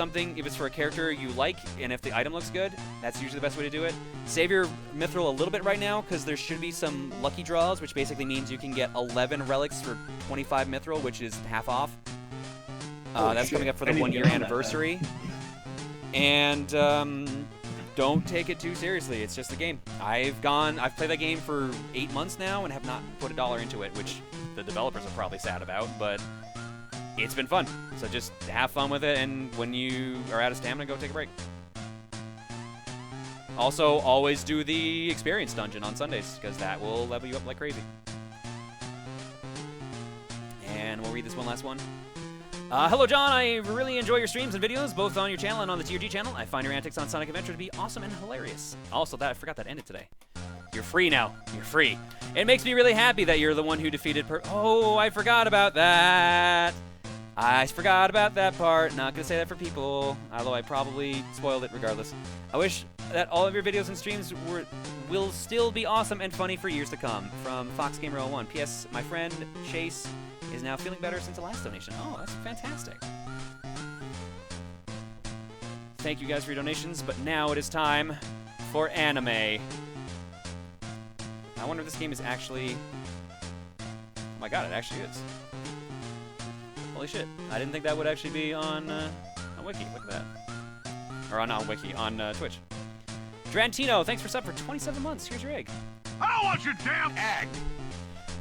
if it's for a character you like, and if the item looks good, that's usually the best way to do it. Save your mithril a little bit right now, because there should be some lucky draws, which basically means you can get 11 relics for 25 mithril, which is half off. That's coming up for the 1-year anniversary. And don't take it too seriously. It's just a game. I've played that game for 8 months now and have not put $1 into it, which the developers are probably sad about, but it's been fun. So just have fun with it, and when you are out of stamina, go take a break. Also, always do the experience dungeon on Sundays, because that will level you up like crazy. And we'll read this one last one. Hello, John. I really enjoy your streams and videos, both on your channel and on the TRG channel. I find your antics on Sonic Adventure to be awesome and hilarious. Also, I forgot that ended today. You're free now. You're free. It makes me really happy that you're the one who defeated Oh, I forgot about that. I forgot about that part. Not going to say that for people, although I probably spoiled it regardless. I wish that all of your videos and streams will still be awesome and funny for years to come. From FoxGamer01. P.S. My friend Chase is now feeling better since the last donation. Oh, that's fantastic. Thank you guys for your donations, but now it is time for anime. I wonder if this game is actually... Oh my god, it actually is. Holy shit. I didn't think that would actually be on Wiki. Look at that. Or not on Wiki, on Twitch. Drantino, thanks for sub for 27 months. Here's your egg. I don't want your damn egg!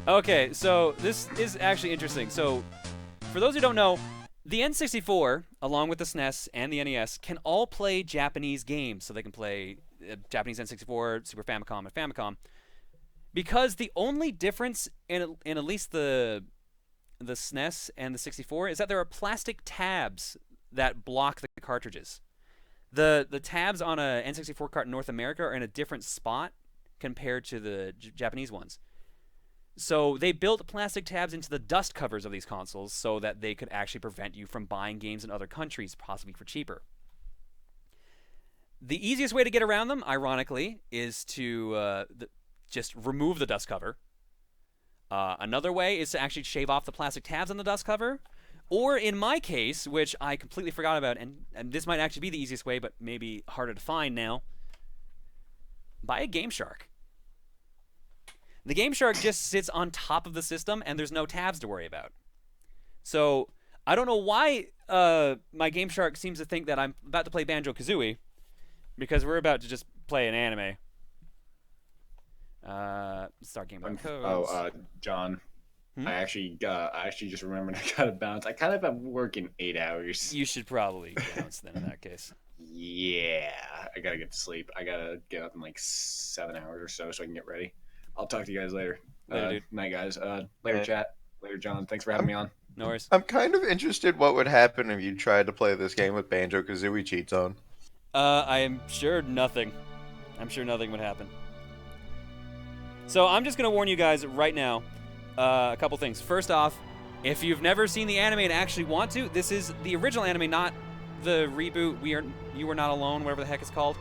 Okay, so this is actually interesting. So, for those who don't know, the N64, along with the SNES and the NES, can all play Japanese games. So they can play Japanese N64, Super Famicom, and Famicom. Because the only difference in at least the SNES and the 64 is that there are plastic tabs that block the cartridges. The tabs on a N64 cart in North America are in a different spot compared to the Japanese ones. So they built plastic tabs into the dust covers of these consoles so that they could actually prevent you from buying games in other countries, possibly for cheaper. The easiest way to get around them, ironically, is to just remove the dust cover. Another way is to actually shave off the plastic tabs on the dust cover. Or in my case, which I completely forgot about, and this might actually be the easiest way, but maybe harder to find now, buy a Game Shark. The Game Shark just sits on top of the system, and there's no tabs to worry about. So I don't know why my Game Shark seems to think that I'm about to play Banjo-Kazooie, because we're about to just play an anime. Start game by codes. John. I actually just remembered I gotta bounce. I kind of am working 8 hours. You should probably bounce then in that case. Yeah, I gotta get to sleep. I gotta get up in like 7 hours or so I can get ready. I'll talk to you guys later. Later, dude. Night, guys. Later, chat. Later, John. Thanks for having me on. No worries. I'm kind of interested what would happen if you tried to play this game with Banjo-Kazooie cheats on. I am sure nothing. I'm sure nothing would happen. So I'm just going to warn you guys right now a couple things. First off, if you've never seen the anime and actually want to, this is the original anime, not the reboot, You Are Not Alone, whatever the heck it's called.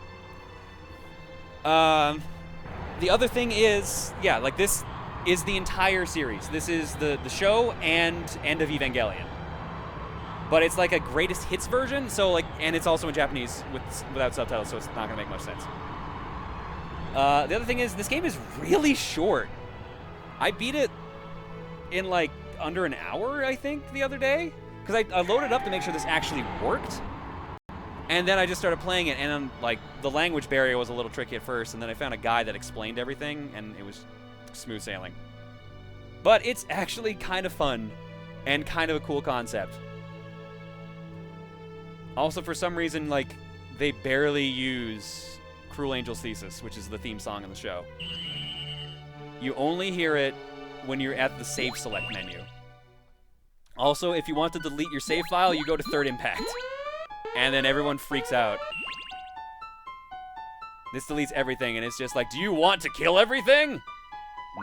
The other thing is, yeah, like this is the entire series. This is the show and end of Evangelion. But it's like a greatest hits version, so like, and it's also in Japanese without subtitles, so it's not gonna make much sense. The other thing is, this game is really short. I beat it in like under an hour, I think, the other day, because I loaded up to make sure this actually worked. And then I just started playing it, and like the language barrier was a little tricky at first, and then I found a guide that explained everything, and it was smooth sailing. But it's actually kind of fun, and kind of a cool concept. Also, for some reason, like, they barely use Cruel Angel's Thesis, which is the theme song in the show. You only hear it when you're at the save select menu. Also, if you want to delete your save file, you go to Third Impact. And then everyone freaks out. This deletes everything, and it's just like, do you want to kill everything?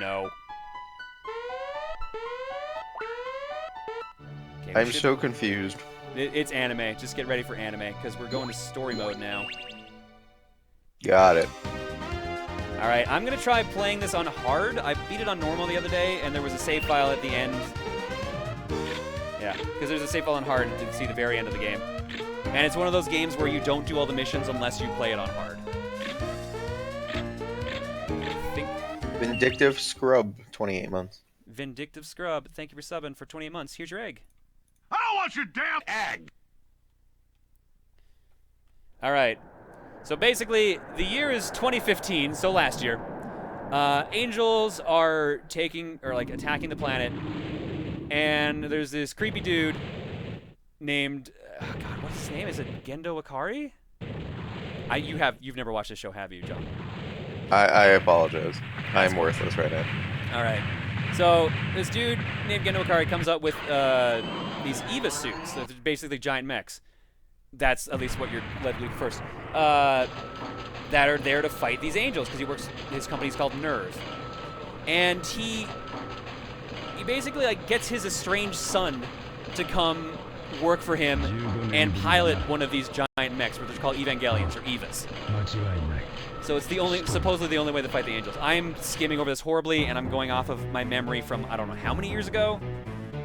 No. Okay, I'm so confused. It's anime. Just get ready for anime, because we're going to story mode now. Got it. Alright, I'm going to try playing this on hard. I beat it on normal the other day, and there was a save file at the end. Yeah, because there's a save file on hard to see the very end of the game. And it's one of those games where you don't do all the missions unless you play it on hard. Vindictive Scrub, 28 months. Vindictive Scrub, thank you for subbing for 28 months. Here's your egg. I don't want your damn egg. All right. So basically, the year is 2015, so last year. Angels are attacking the planet, and there's this creepy dude named God, what's his name? Is it Gendo Ikari? You've never watched this show, have you, John? I apologize. I'm worthless right now. All right. So this dude named Gendo Ikari comes up with these EVA suits. They're basically giant mechs. That's at least what you're led to believe first. That are there to fight these angels because his company's called Nerve, and he basically gets his estranged son to come work for him and pilot one of these giant mechs, which is called Evangelions or Evas. So it's supposedly the only way to fight the angels. I'm skimming over this horribly, and I'm going off of my memory from I don't know how many years ago.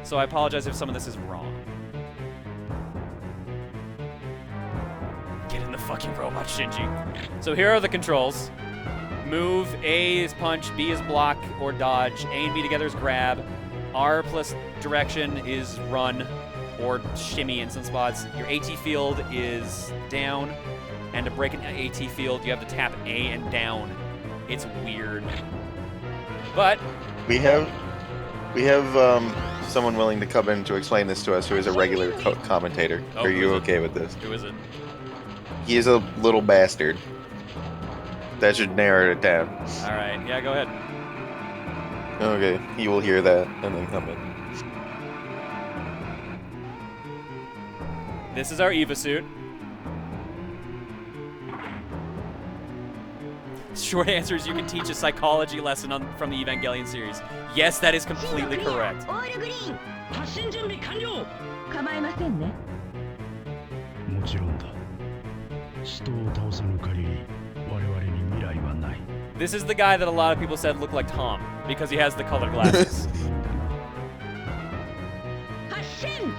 So I apologize if some of this is wrong. Get in the fucking robot, Shinji. So here are the controls. Move, A is punch, B is block or dodge, A and B together is grab, R plus direction is run or shimmy in some spots. Your AT field is down, and to break an AT field, you have to tap A and down. It's weird. But We have someone willing to come in to explain this to us who is a regular commentator. Oh, Are you okay with this? Who is it? He is a little bastard. That should narrow it down. All right, yeah, go ahead. Okay, he will hear that and then come in. This is our EVA suit. Short answer is you can teach a psychology lesson from the Evangelion series. Yes, that is completely correct. 発進準備完了。構いませんね。もちろんだ。使徒を倒さぬ限り我々に未来はない。 This is the guy that a lot of people said looked like Tom because he has the colored glasses. 発進。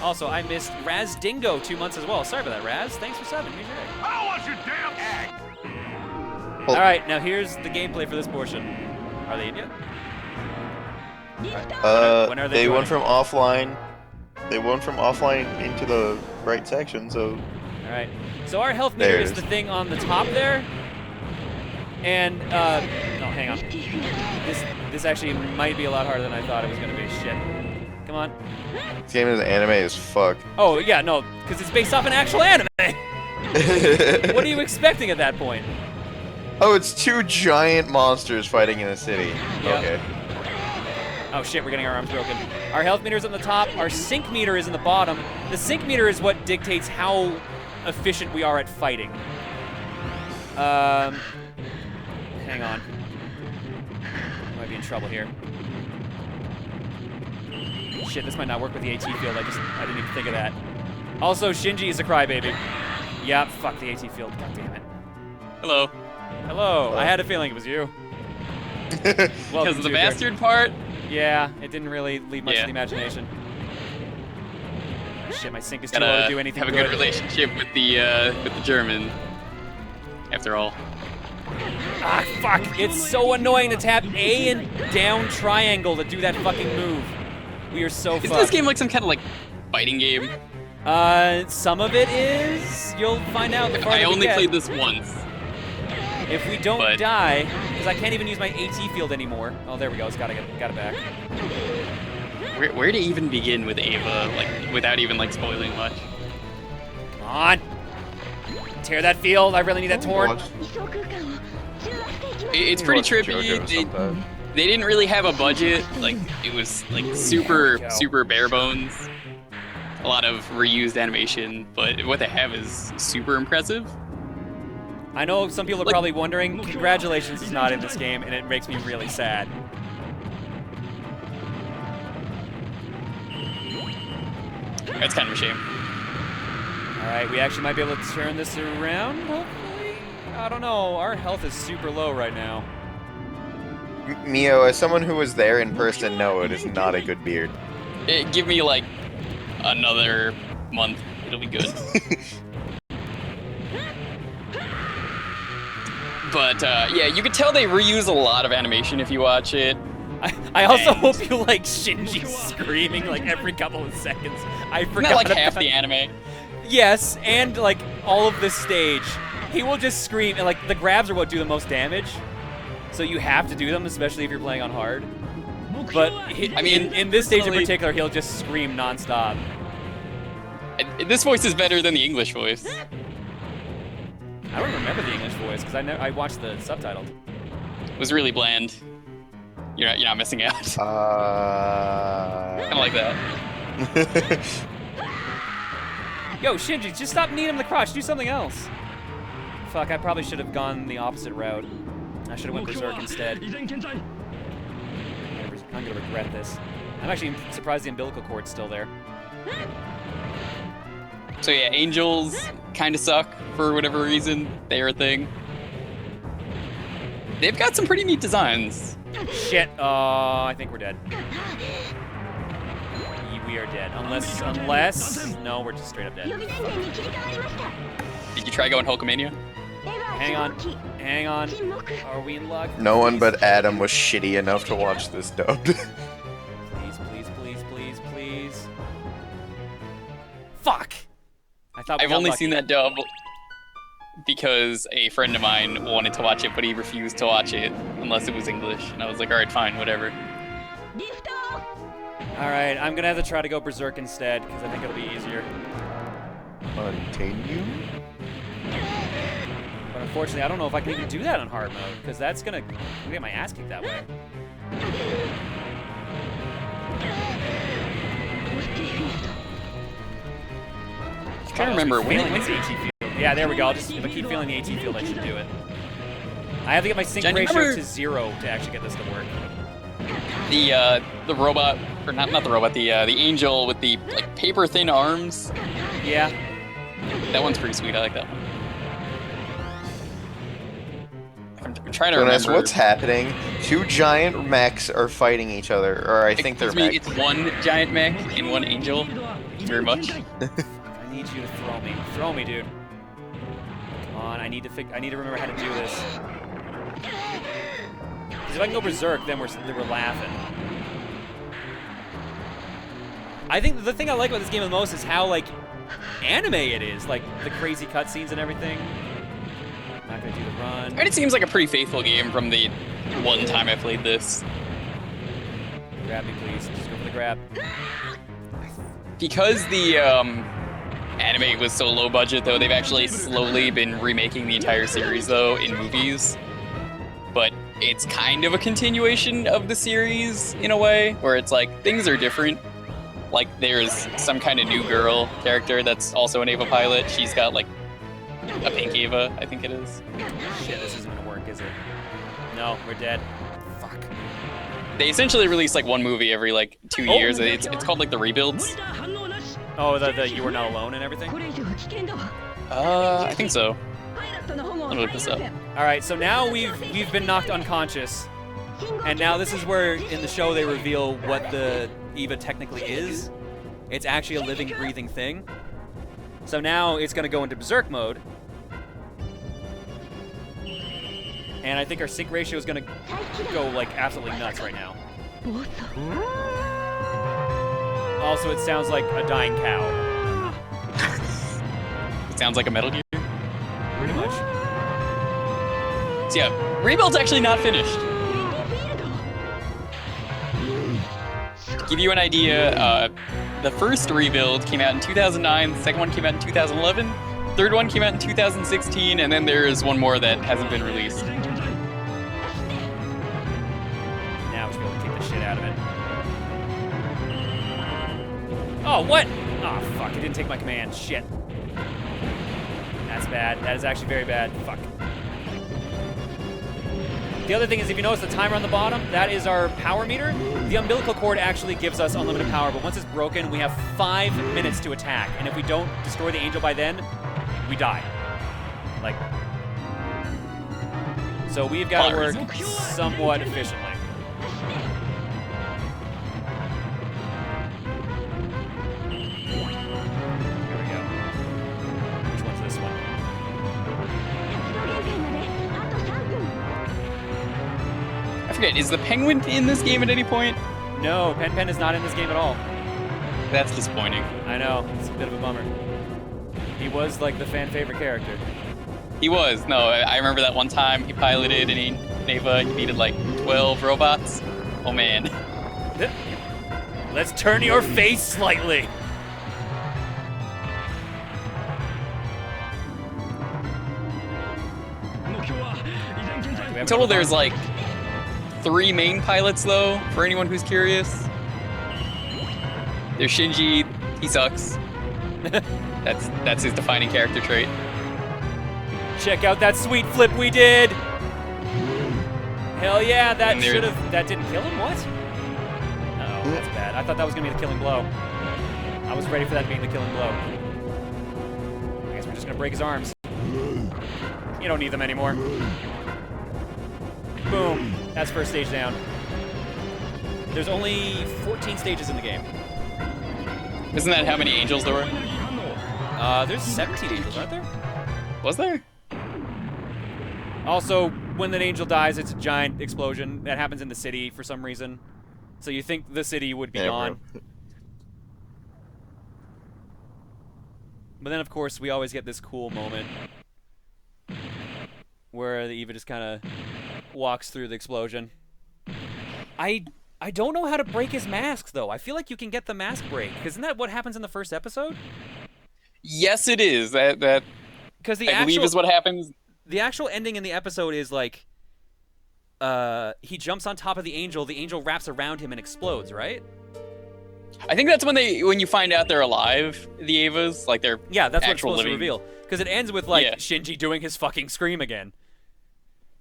Also, I missed Raz Dingo 2 months as well. Sorry about that, Raz. Thanks for subbing. Here's your egg. I don't want your damn egg. All right, now here's the gameplay for this portion. Are they in yet? When are They joining? went from offline. They went from offline into the right section, so All right. So our health meter There it is is. the thing on the top there. And, oh, hang on. This actually might be a lot harder than I thought it was going to be. Shit. Come on. this game is anime as fuck. Oh, yeah, no, because it's based off an actual anime. What are you expecting at that point? Oh, it's two giant monsters fighting in a city. Yep. Okay. Oh shit, we're getting our arms broken. Our health meter is on the top. Our sync meter is in the bottom. The sync meter is what dictates how efficient we are at fighting. Hang on. Might be in trouble here. Shit, this might not work with the AT field. I didn't even think of that. Also, Shinji is a crybaby. Yeah, fuck the AT field. God damn it. Hello. Hello. I had a feeling it was you. Welcome Because of the to bastard part? Yeah, it didn't really leave much to Yeah. the imagination. Shit, my sync is too low to do anything have a good. good relationship with the German. After all. Ah, fuck! It's so annoying to tap A and down triangle to do that fucking move. We are so Isn't fucked. this game like some kind of like fighting game? Some of it is. You'll find out. The farther I we only get. played this once. If we don't but- die, because I can't even use my AT field anymore. Oh, there we go. It's got it back. Where to even begin with Ava, like without even like spoiling much? Come on. Tear that field. I really need that torn. Watch-移送空間を中和していきます。 It's pretty watch trippy. JoJo sometime. They didn't really have a budget. Like it was like super bare bones. A lot of reused animation, but what they have is super impressive. I know some people are probably wondering, congratulations is not in this game, and it makes me really sad. That's kind of a shame. Alright, we actually might be able to turn this around, hopefully? I don't know, our health is super low right now. Mio, as someone who was there in person, no, it is not a good beard. Give me like another month. It'll be good. But yeah, you could tell they reuse a lot of animation if you watch it. I also And- hope you like Shinji screaming like every couple of seconds. I forgot. Not like about half the anime. Yes, and like all of this stage, he will just scream, and like the grabs are what do the most damage. So you have to do them, especially if you're playing on hard. But I mean, in this stage in really- particular, he'll just scream nonstop. This voice is better than the English voice. I don't remember the English voice because I watched the subtitled. It was really bland. You're not missing out. Kind of like that. Yo, Shinji, just stop kneeing him in the crotch. Do something else. Fuck, I probably should have gone the opposite route. I should have went Berserk instead. I'm gonna regret this. I'm actually surprised the umbilical cord's still there. So yeah, angels kind of suck for whatever reason. They're a thing. They've got some pretty neat designs. Shit. I think we're dead. We are dead. Unless, no, we're just straight up dead. 予備電源に切り替わりました Did you try going Hulkamania? では Hang on. 飛行機 Hang on. 沈黙 Are we in luck? No one but Adam was shitty enough to watch this dubbed. Please, please, please, please, please. Fuck! I thought we I've got only lucky. seen that dub because a friend of mine wanted to watch it, but he refused to watch it unless it was English. And I was like, all right, fine, whatever. リフト Alright, I'm gonna have to try to go Berserk instead, because I think it'll be easier. Continue? But unfortunately, I don't know if I can even do that on hard mode, because that's gonna get my ass kicked that way. オスティフィールド I'm trying to remember when Feeling this AT field. Yeah, there we go. If I keep feeling the AT field, I should do it. I have to get my sync Jen, ratio remember- to 0 to actually get this to work. the robot, or not the robot, the angel with the like paper thin arms. Yeah. That one's pretty sweet. I like that one. I'm trying to Jonas, remember. what's happening? Two giant mechs are fighting each other, or I think they're Excuse me, mechs. it's one giant mech and one angel. Thank you very much. I need you to throw me. Throw me, dude. Come on, I need to remember how to do this. Because if I can go Berserk, then we're laughing. I think the thing I like about this game the most is how, like, anime it is. Like, the crazy cutscenes and everything. Not gonna do the run. And it seems like a pretty faithful game from the one time I played this. Grab me, please. Just go for the grab. Because the anime was so low budget, though, they've actually slowly been remaking the entire series, though, in movies. But it's kind of a continuation of the series, in a way, where it's like, things are different. Like, there's some kind of new girl character that's also an Ava pilot. She's got, like, a pink Ava, I think it is. Shit, this isn't gonna work, is it? No, we're dead. Fuck. They essentially release, like, one movie every, like, 2 years. It's called, like, the Rebuilds. 反応なし Oh, the You Are Not Alone and everything? これ以上は危険だわ I think so. パイロットの保護は Let me look this up. Alright, so now we've been knocked unconscious. And now this is where in the show they reveal what the Eva technically is. It's actually a living, breathing thing. So now it's gonna go into Berserk mode. And I think our sync ratio is gonna go like absolutely nuts right now. 暴走 Also, it sounds like a dying cow. It sounds like a Metal Gear. Pretty much. So yeah, Rebuild's actually not finished. エティフィールド Give you an idea, the first Rebuild came out in 2009, the second one came out in 2011, third one came out in 2016, and then there's one more that hasn't been released. Now we should be able to kick the shit out of it. Oh, what? Oh, fuck. It didn't take my command. Shit. That's bad. That is actually very bad. Fuck. The other thing is, if you notice the timer on the bottom, that is our power meter. The umbilical cord actually gives us unlimited power, but once it's broken, we have 5 minutes to attack. And if we don't destroy the angel by then, we die. Like... So we've got to work somewhat efficiently. forget, is the Penguin in this game at any point? No, Pen is not in this game at all. That's disappointing. I know, it's a bit of a bummer. He was like the fan favorite character. He was. No, I remember that one time he piloted and Neva defeated like 12 robots. Oh man. Let's turn your face slightly. In total, there's like 3 main pilots though, for anyone who's curious. There's Shinji, he sucks. That's his defining character trait. Check out that sweet flip we did. Hell yeah, that And there- should have. That didn't kill him. What? Oh, that's bad. I thought that was gonna be the killing blow. I was ready for that being the killing blow. I guess we're just gonna break his arms. You don't need them anymore. Boom. That's first stage down. There's only 14 stages in the game. Isn't that how many angels there were? There's 17 angels, aren't there? Was there? Also, when an angel dies, it's a giant explosion that happens in the city for some reason. So you think the city would be gone. But then, of course, we always get this cool moment where the Eva just kind of walks through the explosion. I don't know how to break his mask, though. I feel like you can get the mask break. Isn't that what happens in the first episode? Yes, it is. That Because the I believe is what happens. The actual ending in the episode is like, he jumps on top of the angel wraps around him and explodes, right? I think that's when you find out they're alive, the Evas, like they're Yeah, that's what it's actual supposed to living. reveal. Because it ends with like Yeah. Shinji doing his fucking scream again.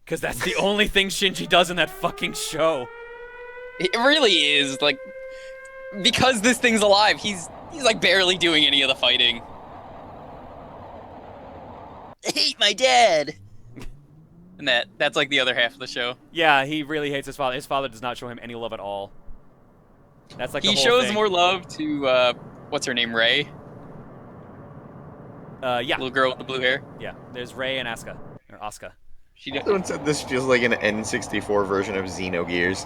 Because that's the only thing Shinji does in that fucking show. It really is like because this thing's alive. He's like barely doing any of the fighting. I hate my dad. And that's like the other half of the show. Yeah, he really hates his father. His father does not show him any love at all. That's like He the whole shows thing. more love to what's her name, Ray? Yeah, Little girl with the blue hair. yeah. There's Rei and Asuka, or Asuka. Someone said this feels like an N64 version of Xenogears.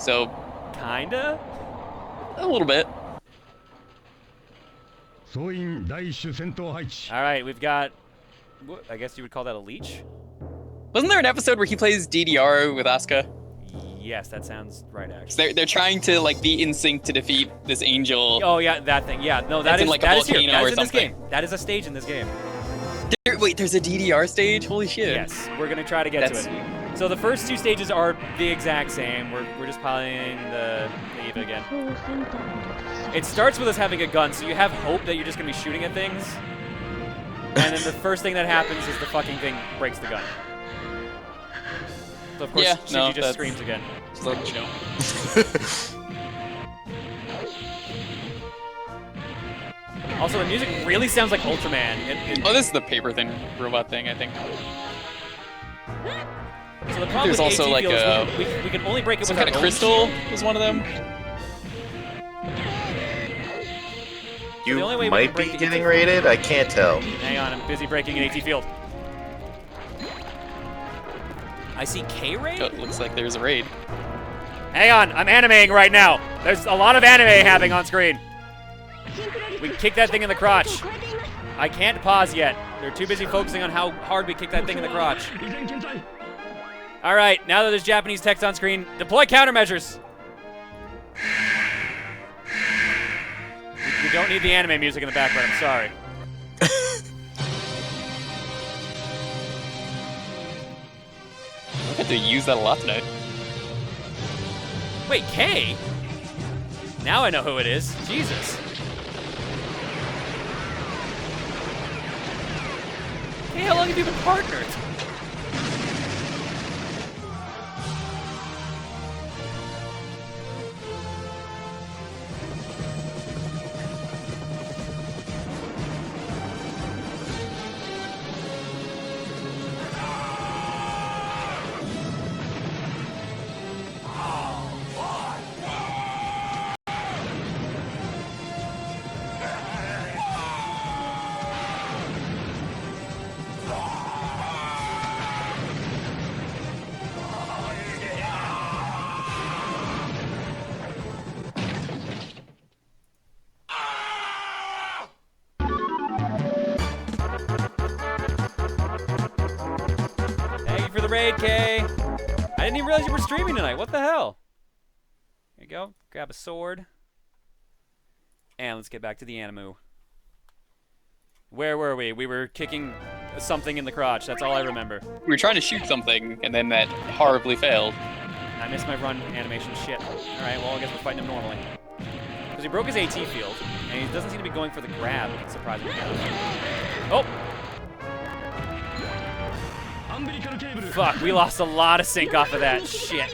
So Kinda. a little bit. 総員第一種戦闘配置 All right, we've got. I guess you would call that a leech. Wasn't there an episode where he plays DDR with Asuka? Yes, that sounds right. Actually. So they're trying to like be in sync to defeat this angel. Oh yeah, that thing. Yeah, no, That's that in, is like, a that is here. volcano That or is in this something. game. That is a stage in this game. Wait, there's a DDR stage? Holy shit. Yes, we're gonna try to get That's- to it. So the first 2 stages are the exact same. We're just piloting the Eva again. It starts with us having a gun, so you have hope that you're just gonna be shooting at things. And then the first thing that happens is the fucking thing breaks the gun. So of course Yeah, Shinji no, just that's- screams again. Just let you know. Also, the music really sounds like Ultraman. Oh, this is the paper thin robot thing, I think. So the problem There's with also AT like field a- is we can only break it Some with kind our of own crystal shield. was one of them. You the only way we might can break be the getting AT rated. I can't tell. Hang on, I'm busy breaking an AT field. I see K-Ray? Oh, it looks like there's a raid. Hang on, I'm animating right now. There's a lot of anime happening on screen. We kick that thing in the crotch. I can't pause yet. They're too busy focusing on how hard we kick that thing in the crotch. 依然健在 All right, now that there's Japanese text on screen, deploy countermeasures. We don't need the anime music in the background, I'm sorry. I had to use that a lot tonight. Wait, K? Now I know who it is. Jesus. Hey, how long have you been partnered? the raid, Kay. I didn't even realize you were streaming tonight. What the hell? There you go. Grab a sword. And let's get back to the Animu. Where were we? We were kicking something in the crotch. That's all I remember. We were trying to shoot something, and then that horribly failed. I missed my run animation. Shit. Alright, well, I guess we're fighting him normally. Because he broke his AT field, and he doesn't seem to be going for the grab, surprisingly enough. Oh! Fuck, we lost a lot of sync off of that. Shit.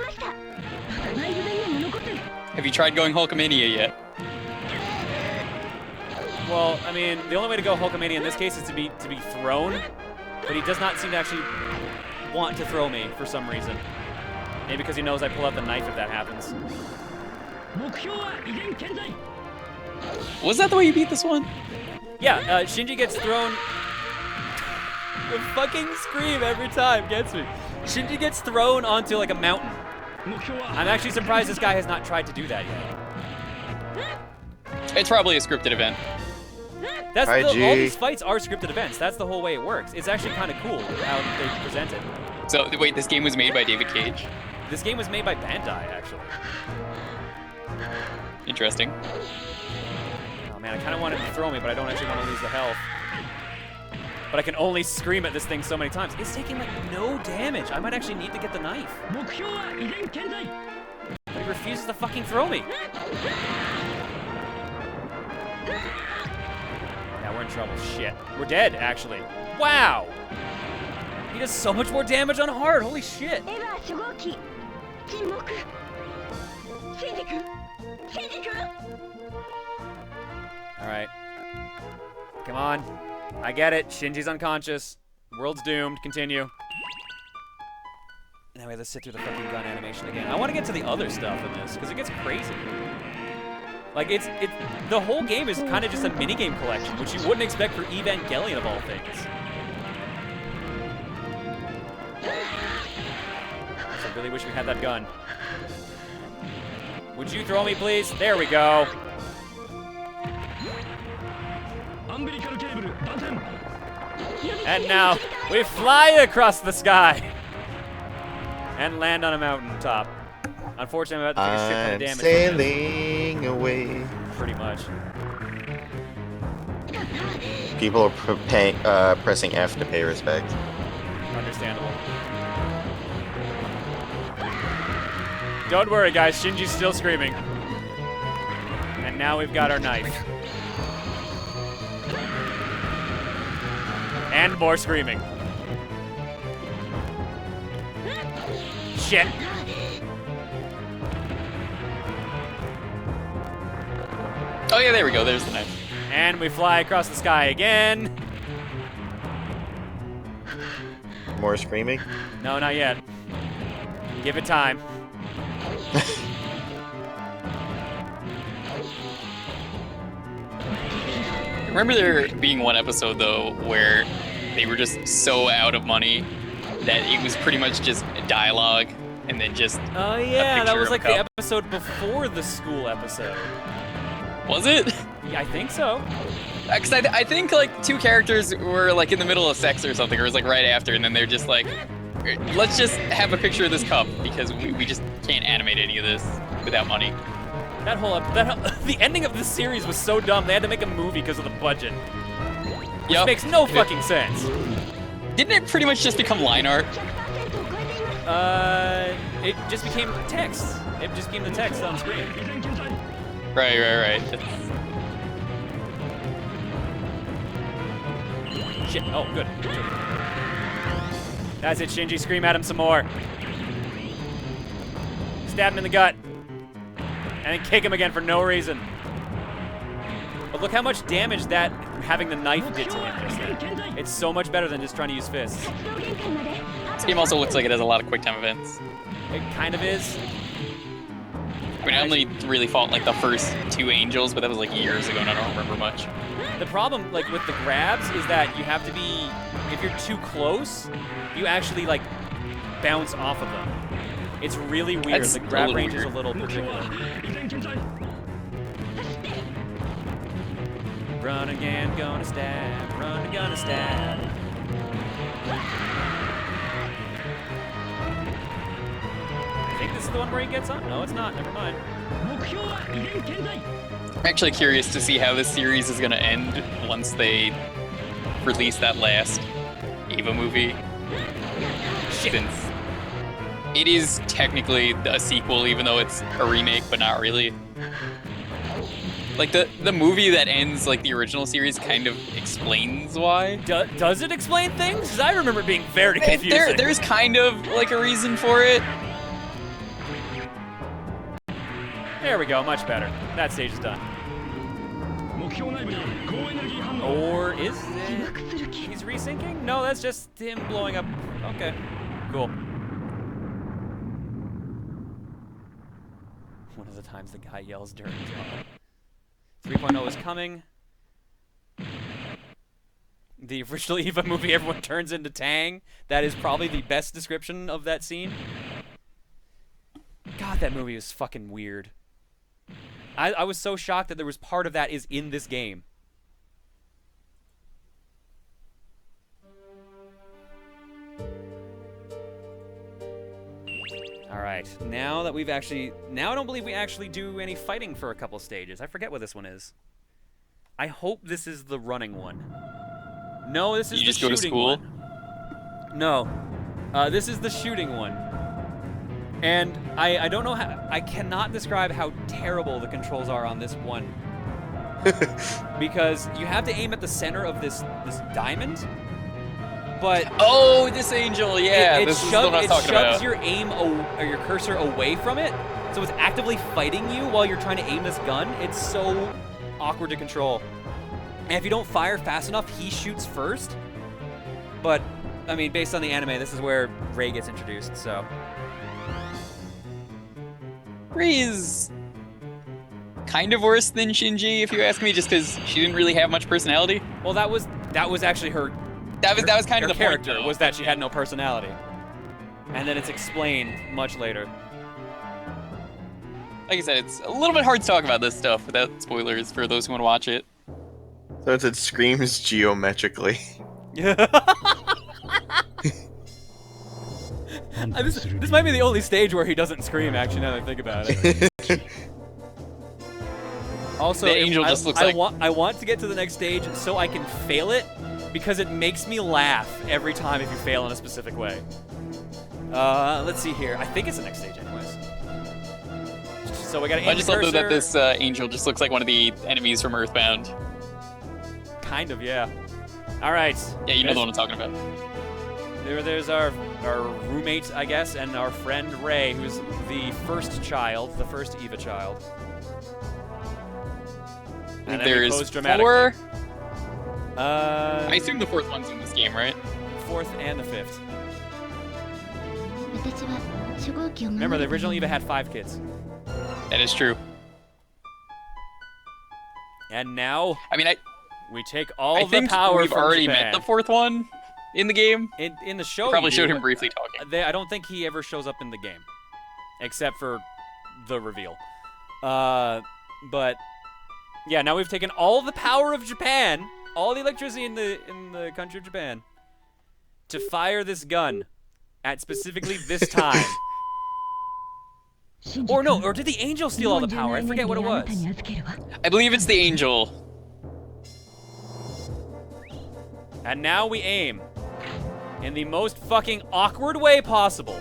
Have you tried going Hulkamania yet? Well, I mean, the only way to go Hulkamania in this case is to be thrown, but he does not seem to actually want to throw me for some reason. Maybe because he knows I pull out the knife if that happens. Was that the way you beat this one? Yeah, Shinji gets thrown. The fucking scream every time gets me. Shinji gets thrown onto like a mountain. I'm actually surprised this guy has not tried to do that yet. It's probably a scripted event. That's all these fights are scripted events. That's the whole way it works. It's actually kind of cool how they present it. So wait, this game was made by David Cage? This game was made by Bandai, actually. Interesting. Oh man, I kind of want him to throw me, but I don't actually want to lose the health. But I can only scream at this thing so many times. It's taking like no damage. I might actually need to get the knife. But he refuses to fucking throw me. Yeah, we're in trouble. Shit. We're dead, actually. Wow! He does so much more damage on hard. Holy shit. Alright. Come on. I get it. Shinji's unconscious. World's doomed. Continue. Now we have to sit through the fucking gun animation again. I want to get to the other stuff in this, because it gets crazy. Like, the whole game is kind of just a minigame collection, which you wouldn't expect for Evangelion of all things. I really wish we had that gun. Would you throw me, please? There we go. And now we fly across the sky and land on a mountaintop. Unfortunately, I'm about to take a shit ton of damage. Sailing away. Pretty much. People are pressing F to pay respect. Understandable. Don't worry, guys. Shinji's still screaming. And now we've got our knife. And more screaming. Shit. Oh yeah, there we go. There's the knife. And we fly across the sky again. More screaming? No, not yet. Give it time. Remember there being one episode, though, where they were just so out of money that it was pretty much just dialogue and then just Oh yeah, that was like the episode before the school episode. Was it? Yeah, I think so. Because I think, like, two characters were, like, in the middle of sex or something, or it was, like, right after, and then they're just like, let's just have a picture of this cup, because we just can't animate any of this without money. The ending of this series was so dumb, they had to make a movie because of the budget. Which Yep. makes no fucking sense. Didn't it pretty much just become line art? It just became text. It just became the text on screen. Right. Shit. Oh, good. That's it, Shinji. Scream at him some more. Stab him in the gut. And then kick him again for no reason. But look how much damage that having the knife did to him just then. It's so much better than just trying to use fists. This game also looks like it has a lot of quick time events. It kind of is. I mean, I only really fought, like, the first two angels, but that was, like, years ago, and I don't remember much. The problem, like, with the grabs is that you have to be, if you're too close, you actually, like, bounce off of them. It's really weird. That's The grab a little range weird. is a little particular. Run again, gonna stab. Run, gonna stab. the one where he gets on? No, it's not. Never mind. 目標は依然健在 I'm actually curious to see how this series is gonna end once they release that last Eva movie. Since it is technically a sequel, even though it's a remake, but not really. Like the movie that ends like the original series kind of explains why. Does it explain things? 'Cause I remember it being very confusing. There's kind of like a reason for it. There we go, much better. That stage is done. 目標内部に高エネルギー反応 Or is 起 it? 爆する気 He's resyncing? No, that's just him blowing up. Okay, cool. One of the times the guy yells during job. 3.0 is coming. The original Eva movie, everyone turns into Tang. That is probably the best description of that scene. God, that movie was fucking weird. I was so shocked that there was part of that is in this game. Alright, now that we've actually... Now I don't believe we actually do any fighting for a couple stages. I forget what this one is. I hope this is the running one. No, this is You the just go to shooting school? one. No. This is the shooting one. And I don't know how... I cannot describe how terrible the controls are on this one. Because you have to aim at the center of this diamond, but... Oh, this angel, yeah, this is the one I was talking shoves about. your aim or your cursor away from it, so it's actively fighting you while you're trying to aim this gun. It's so awkward to control. And if you don't fire fast enough, he shoots first. But, I mean, based on the anime, this is where Rei gets introduced, so... Rei is kind of worse than Shinji, if you ask me, just because she didn't really have much personality. Well, that was actually her... That was kind her of the character, point, though. was that she had no personality. And then it's explained much later. Like I said, it's a little bit hard to talk about this stuff without spoilers for those who want to watch it. Since it screams geometrically. This might be the only stage where he doesn't scream, actually, now that I think about it. Also, The angel just looks like- I want to get to the next stage so I can fail it, because it makes me laugh every time if you fail in a specific way. Let's see here. I think it's the next stage anyways. So we gotta aim I just the love though that cursor. this angel just looks like one of the enemies from Earthbound. Kind of, yeah. Alright. Yeah, you know the one I'm talking about. There's our roommate, I guess, and our friend Rei, who's the first child, the first Eva child. And then we There's pose dramatically. 4. Uh, I assume the 4th one's in this game, right? 4th and the 5th. 私は初号機を守 Remember, the る original Eva had 5 kids. That is true. And now, I mean, we take all I the think power we've from already Japan. met the 4th one in the game. In the show, Probably you showed do, him briefly talking. I don't think he ever shows up in the game, except for the reveal. But yeah, now we've taken all the power of Japan, all the electricity in the country of Japan, to fire this gun at specifically this time. Or no, or did the angel steal all the power? I forget what it was. I believe it's the angel. And now we aim in the most fucking awkward way possible.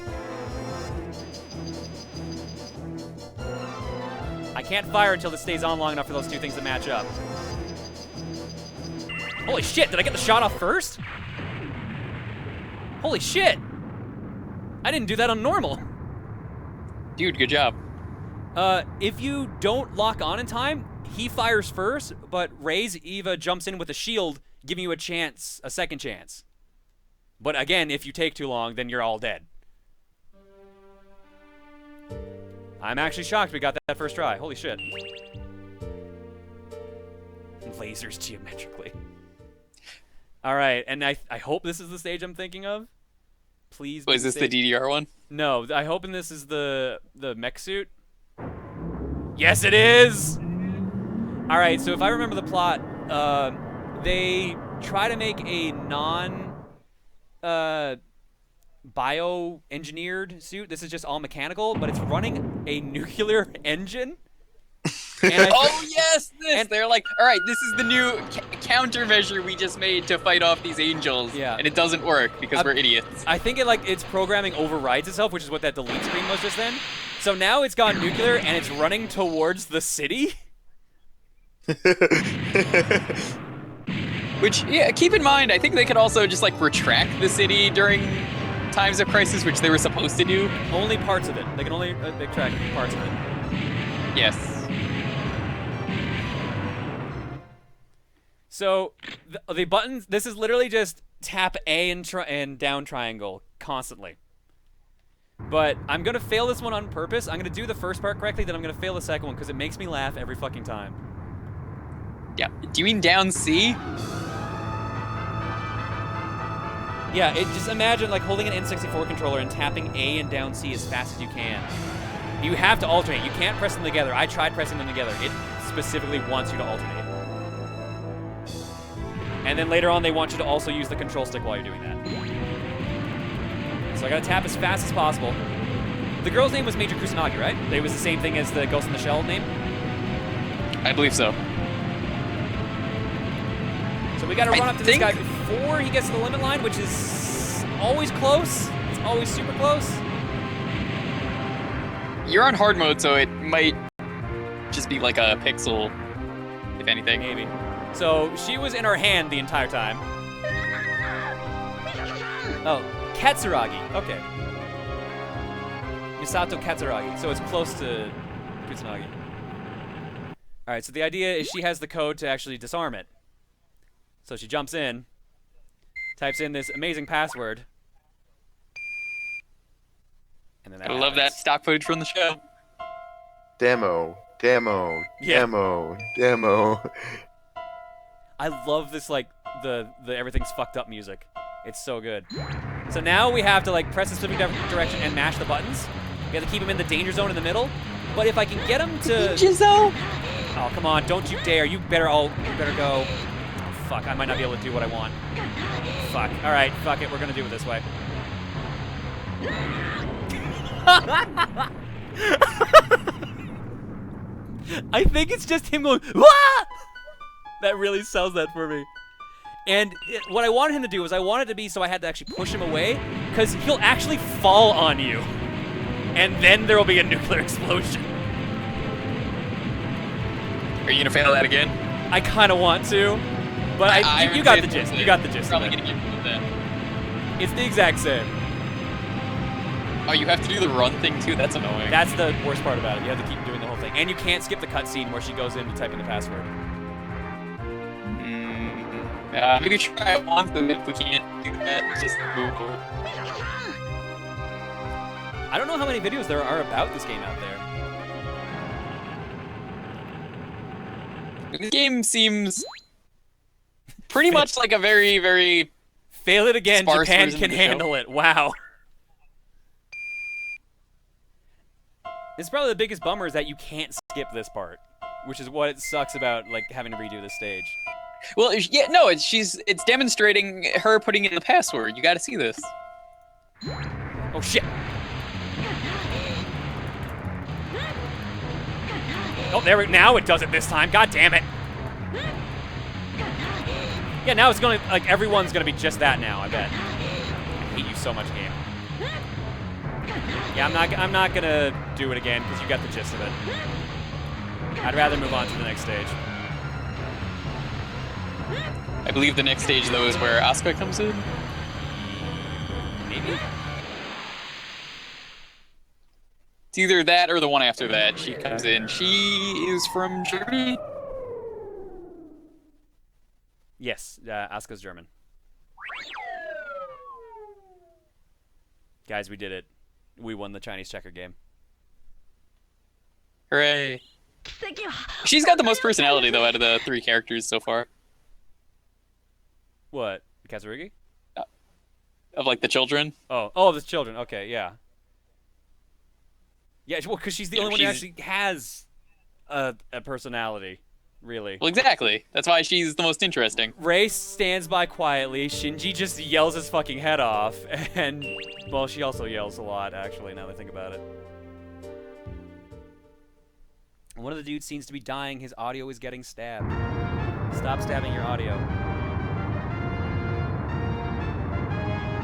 I can't fire until this stays on long enough for those two things to match up. Holy shit, did I get the shot off first? Holy shit! I didn't do that on normal. Dude, good job. If you don't lock on in time, he fires first, but Rei's Eva jumps in with a shield, giving you a chance, a second chance. But again, if you take too long, then you're all dead. I'm actually shocked we got that first try. Holy shit. Lasers geometrically. Alright, and I hope this is the stage I'm thinking of. Please be Was this the stage. DDR one? No, I hope this is the mech suit. Yes, it is! Alright, so if I remember the plot, they try to make a bio-engineered suit. This is just all mechanical, but it's running a nuclear engine. Oh yes, they're like, all right, this is the new countermeasure we just made to fight off these angels. Yeah. And it doesn't work because we're idiots. I think its programming overrides itself, which is what that delete screen was just then. So now it's gone nuclear and it's running towards the city. Which, yeah, keep in mind, I think they could also just like retract the city during times of crisis, which they were supposed to do. Only parts of it. They can only extract parts of it. Yes. So the buttons. This is literally just tap A and down triangle constantly. But I'm gonna fail this one on purpose. I'm gonna do the first part correctly, then I'm gonna fail the second one because it makes me laugh every fucking time. Yeah. Do you mean down C? Yeah. Just imagine like holding an N64 controller and tapping A and down C as fast as you can. You have to alternate. You can't press them together. I tried pressing them together. It specifically wants you to alternate. And then later on, they want you to also use the control stick while you're doing that. So I gotta tap as fast as possible. The girl's name was Major Kusanagi, right? It was the same thing as the Ghost in the Shell name? I believe so. So we gotta run up to this guy before he gets to the limit line, which is always close. It's always super close. You're on hard mode, so it might just be like a pixel, if anything. Maybe. So she was in our hand the entire time. Oh, Katsuragi. Okay. Misato Katsuragi. So it's close to Kusanagi. All right. So the idea is she has the code to actually disarm it. So she jumps in, types in this amazing password, and then I love that stock footage from the show. Demo. Yeah. Demo. I love this, like, the everything's fucked up music. It's so good. So now we have to, like, press the specific direction and mash the buttons. We have to keep him in the danger zone in the middle. But if I can get him to... Danger zone? Oh, come on. Don't you dare. You better go. Oh, fuck. I might not be able to do what I want. Fuck. All right. Fuck it. We're going to do it this way. I think it's just him going, "Wah!" That really sells that for me. And what I wanted him to do was I wanted it to be so I had to actually push him away, because he'll actually fall on you. And then there will be a nuclear explosion. Are you gonna fail that again? I kind of want to, but you got the gist. You got the gist. Probably Of it. gonna get with that. It's the exact same. Oh, you have to do the run thing too? That's annoying. That's the worst part about it. You have to keep doing the whole thing. And you can't skip the cutscene where she goes in to type in the password. Maybe try it once, and if we can't do that, just Google. I don't know how many videos there are about this game out there. This game seems pretty much like a very, very Fail it again, sparse Japan version can of the show. handle it. Wow. It's probably the biggest bummer is that you can't skip this part, which is what it sucks about like having to redo this stage. Well, yeah, no, it's demonstrating her putting in the password. You got to see this. Oh shit. Oh, now it does it this time. God damn it. Yeah, now it's going to, like, everyone's going to be just that now, I bet. I hate you so much, game. Yeah, I'm not going to do it again, because you got the gist of it. I'd rather move on to the next stage. I believe the next stage, though, is where Asuka comes in. Maybe? It's either that or the one after that. She comes in. She is from Germany? Yes, Asuka's German. Guys, we did it. We won the Chinese checker game. Hooray. She's got the most personality, though, out of the three characters so far. What? Katsurugi? Of, like, the children. Oh, the children. Okay, yeah. Yeah, well, because she's the only one who actually has a personality. really. Well, exactly. That's why she's the most interesting. Rei stands by quietly. Shinji just yells his fucking head off. And, well, she also yells a lot, actually, now that I think about it. One of the dudes seems to be dying. His audio is getting stabbed. Stop stabbing your audio.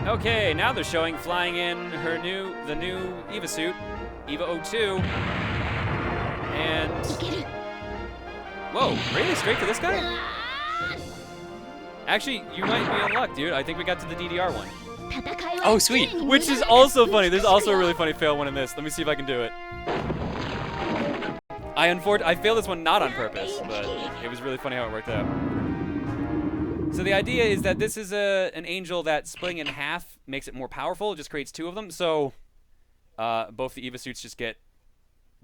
Okay, now they're showing flying in the new Eva suit, Eva 02. And... Whoa, really? Straight to this guy? Actually, you might be in luck, dude. I think we got to the DDR one. Oh, sweet. Which is also funny. There's also a really funny fail one in this. Let me see if I can do it. I failed this one not on purpose, but it was really funny how it worked out. So the idea is that this is an angel that splitting in half makes it more powerful. It just creates two of them. So both the Eva suits just get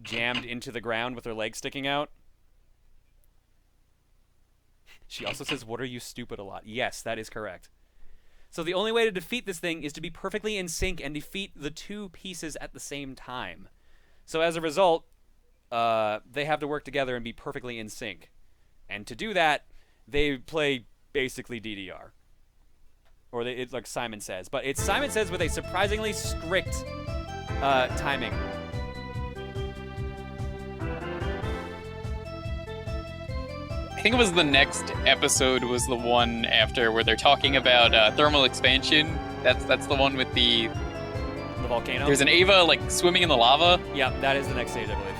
jammed into the ground with their legs sticking out. She also says, "What are you stupid?" a lot. Yes, that is correct. So the only way to defeat this thing is to be perfectly in sync and defeat the two pieces at the same time. So as a result, they have to work together and be perfectly in sync. And to do that, they play basically DDR. Or it's like Simon Says. But it's Simon Says with a surprisingly strict timing. I think it was the next episode was the one after where they're talking about thermal expansion. That's the one with the volcano. There's an Eva like swimming in the lava. Yeah, that is the next stage, I believe.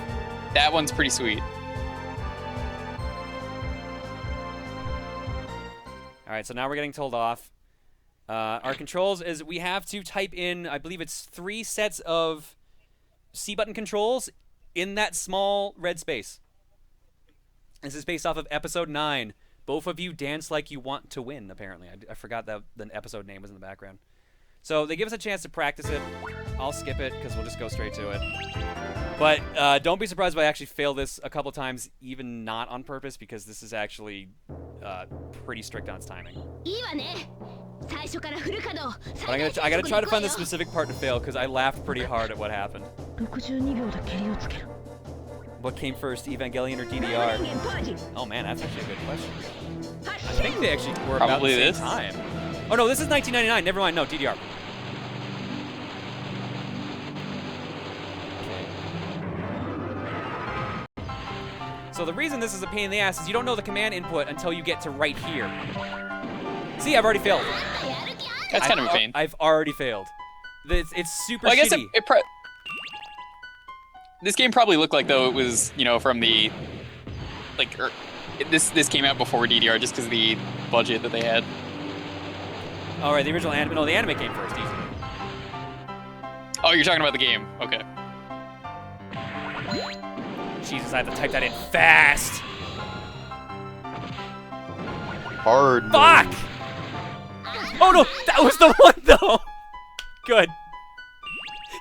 That one's pretty sweet. All right, so now we're getting told off. Our controls is we have to type in, I believe it's 3 sets of C button controls in that small red space. This is based off of episode 9. Both of you dance like you want to win, apparently. I forgot that the episode name was in the background. So they give us a chance to practice it. I'll skip it because we'll just go straight to it. But don't be surprised if I actually fail this a couple times, even not on purpose, because this is actually pretty strict on its timing. But I gotta try to find the specific part to fail because I laughed pretty hard at what happened. What came first, Evangelion or DDR? Oh man, that's actually a good question. I think they actually were about the same time. Oh no, this is 1999. Never mind. No, DDR. Okay. So the reason this is a pain in the ass is you don't know the command input until you get to right here. See, I've already failed. That's kind of a pain. I've already failed. It's super well, I guess shitty. This game probably looked like though it was, from the this came out before DDR just because of the budget that they had. All right, the original anime. No, the anime came first, easily. Oh, you're talking about the game. Okay. Jesus, I have to type that in fast. Hard. Fuck! Oh no, that was the one though. Good.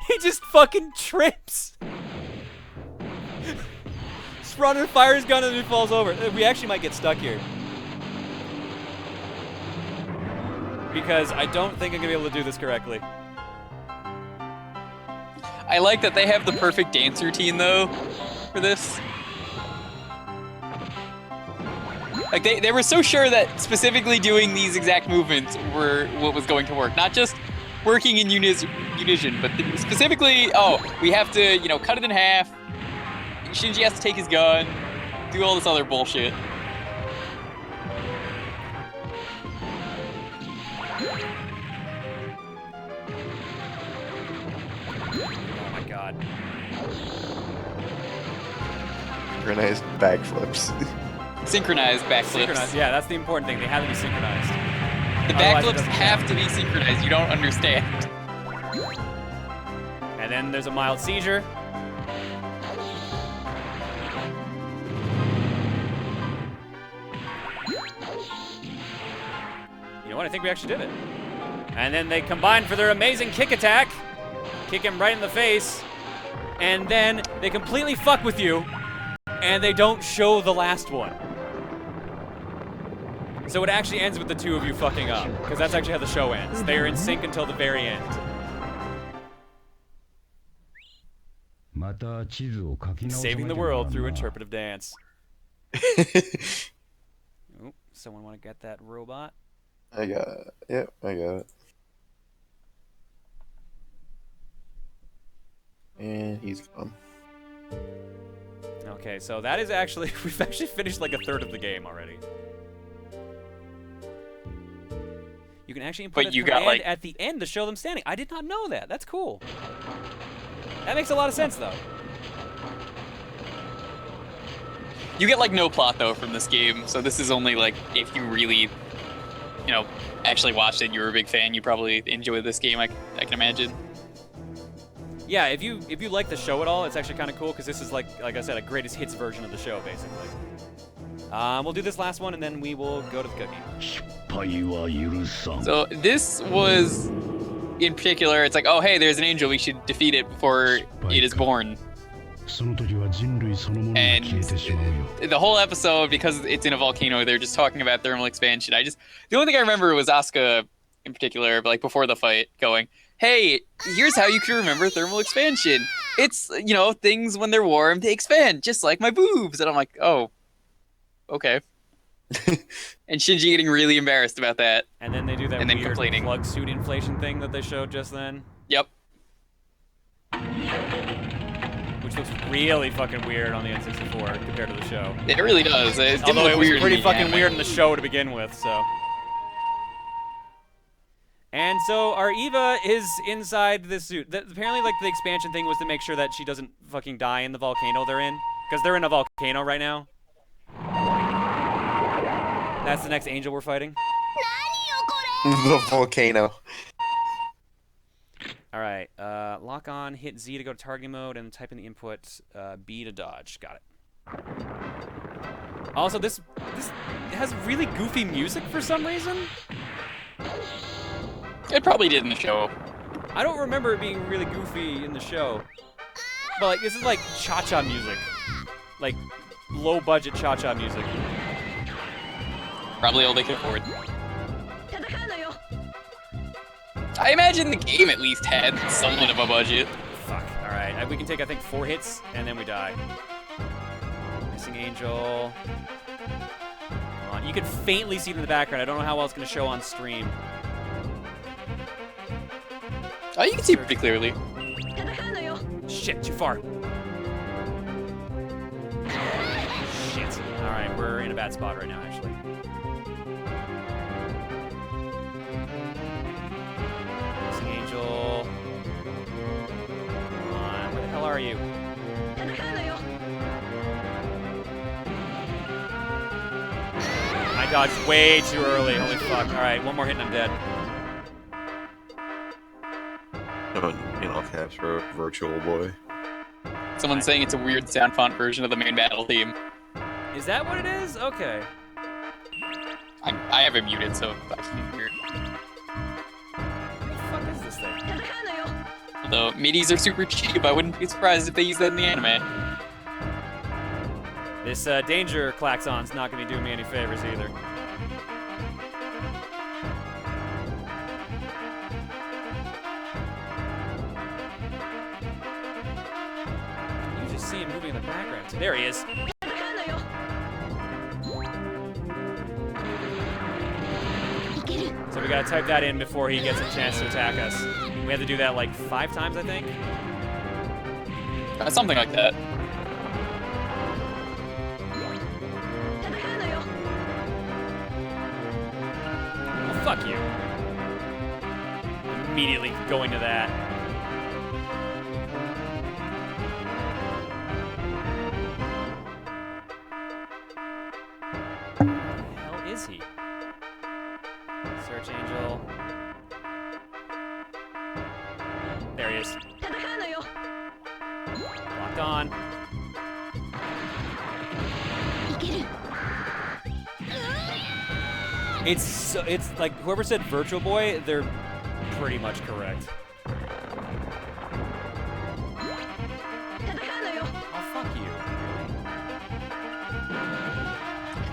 He just fucking trips. Just running, fires his gun, and then he falls over. We actually might get stuck here. Because I don't think I'm gonna be able to do this correctly. I like that they have the perfect dance routine though for this. Like they were so sure that specifically doing these exact movements were what was going to work. Not just working in unison, but specifically, we have to, cut it in half. Shinji has to take his gun, do all this other bullshit. Oh my god. Synchronized backflips. Synchronized backflips. Synchronized, yeah, that's the important thing. They have to be synchronized. The backflips have to be synchronized. You don't understand. And then there's a mild seizure. You know what? I think we actually did it. And then they combine for their amazing kick attack. Kick him right in the face. And then they completely fuck with you. And they don't show the last one. So it actually ends with the two of you fucking up. Because that's actually how the show ends. They are in sync until the very end. Saving the world through interpretive dance. Oop, someone want to get that robot? I got it. Yep, I got it. And he's gone. Okay, so that is actually we've actually finished like a third of the game already. You can actually input But a you got, command like- at the end to show them standing. I did not know that. That's cool. That makes a lot of sense, though. You get like no plot though from this game, so this is only like if you really, actually watched it, you were a big fan, you probably enjoy this game. I can imagine. Yeah, if you like the show at all, it's actually kind of cool because this is like I said, a greatest hits version of the show, basically. We'll do this last one and then we will go to the cookie. 失敗は許さん So this was, in particular, it's like, oh hey, there's an angel, we should defeat it before it is born. その時は人類そのものが消えてしまうよ The whole episode, because it's in a volcano, they're just talking about thermal expansion. The only thing I remember was Asuka, in particular, like before the fight, going, hey, here's how you can remember thermal expansion. It's, things when they're warm, they expand, just like my boobs. And I'm like, oh, okay. And Shinji getting really embarrassed about that. And then they do that And then weird complaining. plug suit inflation thing that they showed just then, Yep. which looks really fucking weird on the N64 compared to the show. It really does. It didn't Although look it was weird in pretty the fucking anime. weird in the show to begin with, so. And so our Eva is inside this suit. Apparently, like, the expansion thing was to make sure that she doesn't fucking die in the volcano they're in. Because they're in a volcano right now. That's the next angel we're fighting. The volcano. Alright, lock on, hit Z to go to targeting mode, and type in the input B to dodge. Got it. Also, this has really goofy music for some reason. It probably did in the show. I don't remember it being really goofy in the show. But like, this is like cha-cha music. Like, low-budget cha-cha music. Probably all they could afford. I imagine the game at least had somewhat of a budget. Fuck. Alright, we can take, I think, 4 hits, and then we die. Missing angel. Come on. You can faintly see it in the background. I don't know how well it's going to show on stream. Oh, you can see pretty clearly. Shit, too far. Shit. Alright, we're in a bad spot right now, actually. Missing angel. Come on, where the hell are you? I dodged way too early. Holy fuck. Alright, one more hit and I'm dead. In all caps for Virtual Boy. Someone's saying it's a weird sound font version of the main battle theme. Is that what it is? Okay. I have it muted, so I can hear it. What the fuck is this thing? Although midis are super cheap, I wouldn't be surprised if they use that in the anime. This danger klaxon's not gonna be doing me any favors either. You just see him moving in the background. There he is. So we gotta type that in before he gets a chance to attack us. We have to do that like 5 times, I think. Something like that. Oh, fuck you. Immediately going to that. Where the hell is he? Search angel. There he is. Locked on. It's like whoever said Virtual Boy, they're pretty much correct. Oh, fuck you.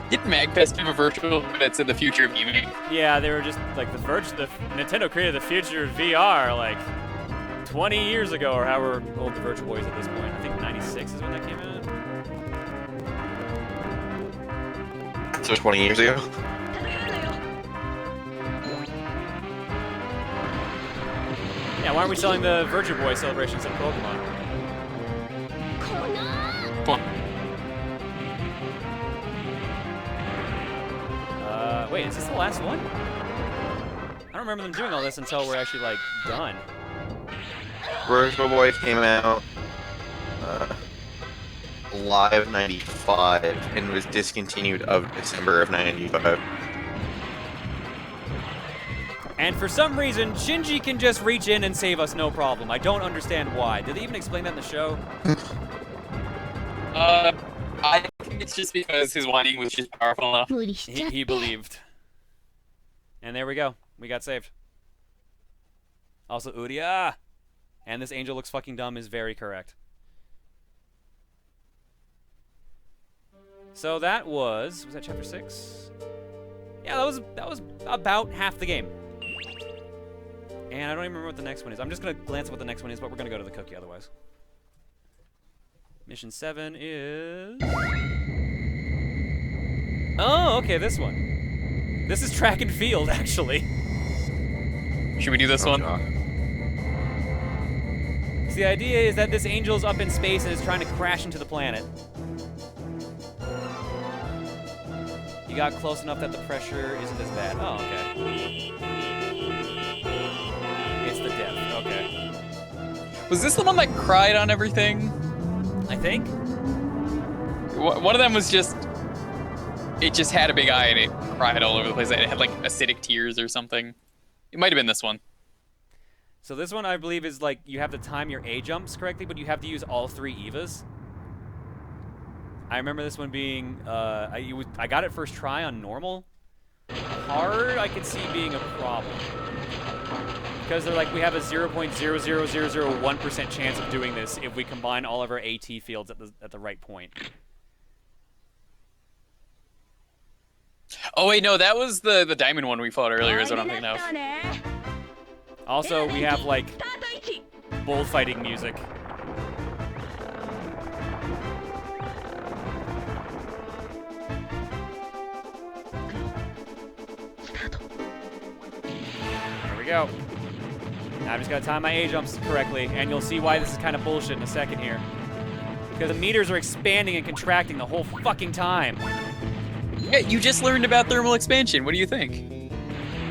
Did MagFest have a virtual that said the future of gaming? Yeah, they were just like the Nintendo created the future of VR like 20 years ago, or however old the Virtual Boy is at this point. I think 96 is when that came out. also 20 years ago. Yeah, why aren't we selling the Virtue Boy celebrations of Pokemon? Wait, is this the last one? I don't remember them doing all this until we're actually, like, done. Virtual Boy came out live 95 and was discontinued of December of 95. And for some reason, Shinji can just reach in and save us no problem. I don't understand why. Did they even explain that in the show? I think it's just because his whining was just powerful enough. 無理しちゃって He believed. And there we go. We got saved. Also, Udia! And this angel looks fucking dumb is very correct. So that was that chapter 6? Yeah, that was about half the game. And I don't even remember what the next one is. I'm just gonna glance at what the next one is, but we're gonna go to the cookie otherwise. Mission 7 is... Oh, okay, this one. This is track and field, actually. Should we do this one? So the idea is that this angel's up in space and is trying to crash into the planet. You got close enough that the pressure isn't as bad. Oh, okay. It's the depth, okay. Was this the one that cried on everything? I think. One of them was just... It just had a big eye and it cried all over the place. It had like acidic tears or something. It might have been this one. So this one, I believe, is like you have to time your A jumps correctly, but you have to use all 3 Evas. I remember this one being, I got it first try on normal. Hard, I could see being a problem. Because they're like, we have a 0.00001% chance of doing this if we combine all of our AT fields at the right point. Oh wait, no, that was the diamond one we fought earlier is what I'm thinking of. Also, we have, like, bullfighting music. There we go. Now I just gotta time my A jumps correctly, and you'll see why this is kind of bullshit in a second here. Because the meters are expanding and contracting the whole fucking time. Yeah, you just learned about thermal expansion. What do you think?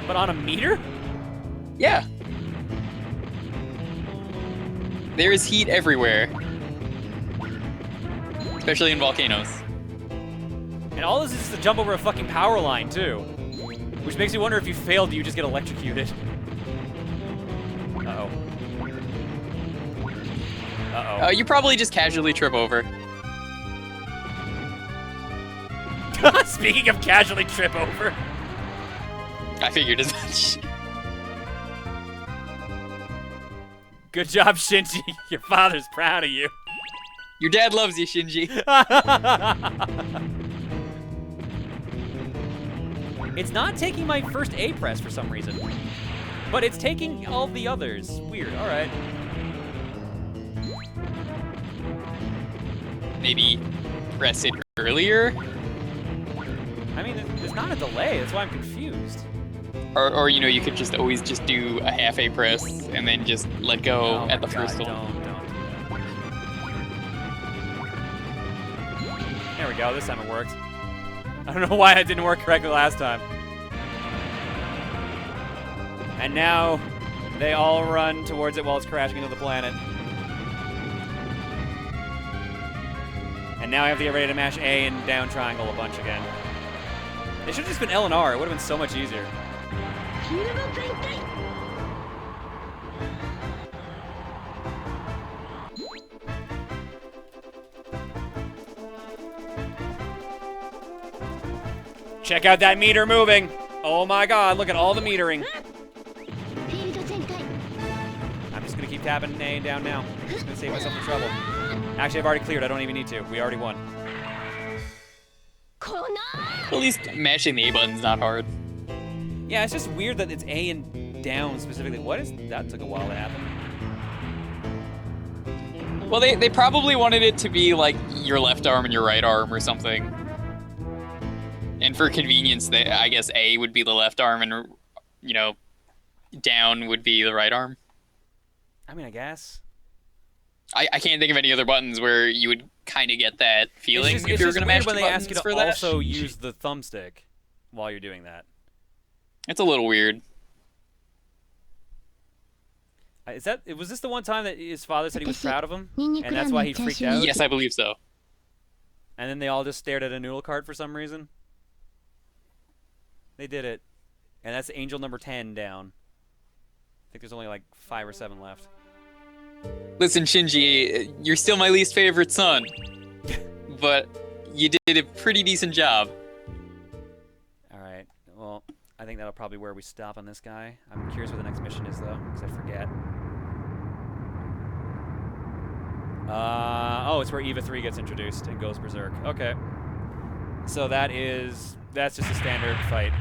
But on a meter? Yeah. There is heat everywhere. Especially in volcanoes. And all this is to jump over a fucking power line, too. Which makes me wonder if you fail, do you just get electrocuted? Uh-oh. Uh-oh. You probably just casually trip over. Speaking of casually trip over. I figured as much. Good job, Shinji. Your father's proud of you. Your dad loves you, Shinji. It's not taking my first A press for some reason. But it's taking all the others. Weird, alright. Maybe press it earlier? I mean, there's not a delay, that's why I'm confused. Or you know, you could just always just do a half A press and then just let go Oh at the my first God, one. Don't do that. There we go, this time it worked. I don't know why it didn't work correctly last time. And now, they all run towards it while it's crashing into the planet. And now I have to get ready to mash A and down triangle a bunch again. It should have just been L and R, it would have been so much easier. Check out that meter moving! Oh my god, look at all the metering. フィールド全開 I'm just gonna keep tapping A and down now. I'm just gonna save myself the trouble. Actually, I've already cleared, I don't even need to. We already won. この At least mashing the A button's not hard. Yeah, it's just weird that it's A and down specifically. What is... That took a while to happen. Well, they probably wanted it to be like your left arm and your right arm or something. And for convenience, I guess A would be the left arm, and down would be the right arm. I mean, I guess. I can't think of any other buttons where you would kind of get that feeling It's if you were going to mash when two they ask you buttons to for that. also use the thumbstick while you're doing that. It's a little weird. Was this the one time that his father said he was proud of him, and that's why he freaked out? Yes, I believe so. And then they all just stared at a noodle cart for some reason. They did it, and that's angel number 10 down. I think there's only like 5 or 7 left. Listen, Shinji, you're still my least favorite son, but you did a pretty decent job. All right. Well, I think that'll probably where we stop on this guy. I'm curious what the next mission is, though, because I forget. It's where Eva 3 gets introduced and goes berserk. Okay. So that's just a standard fight.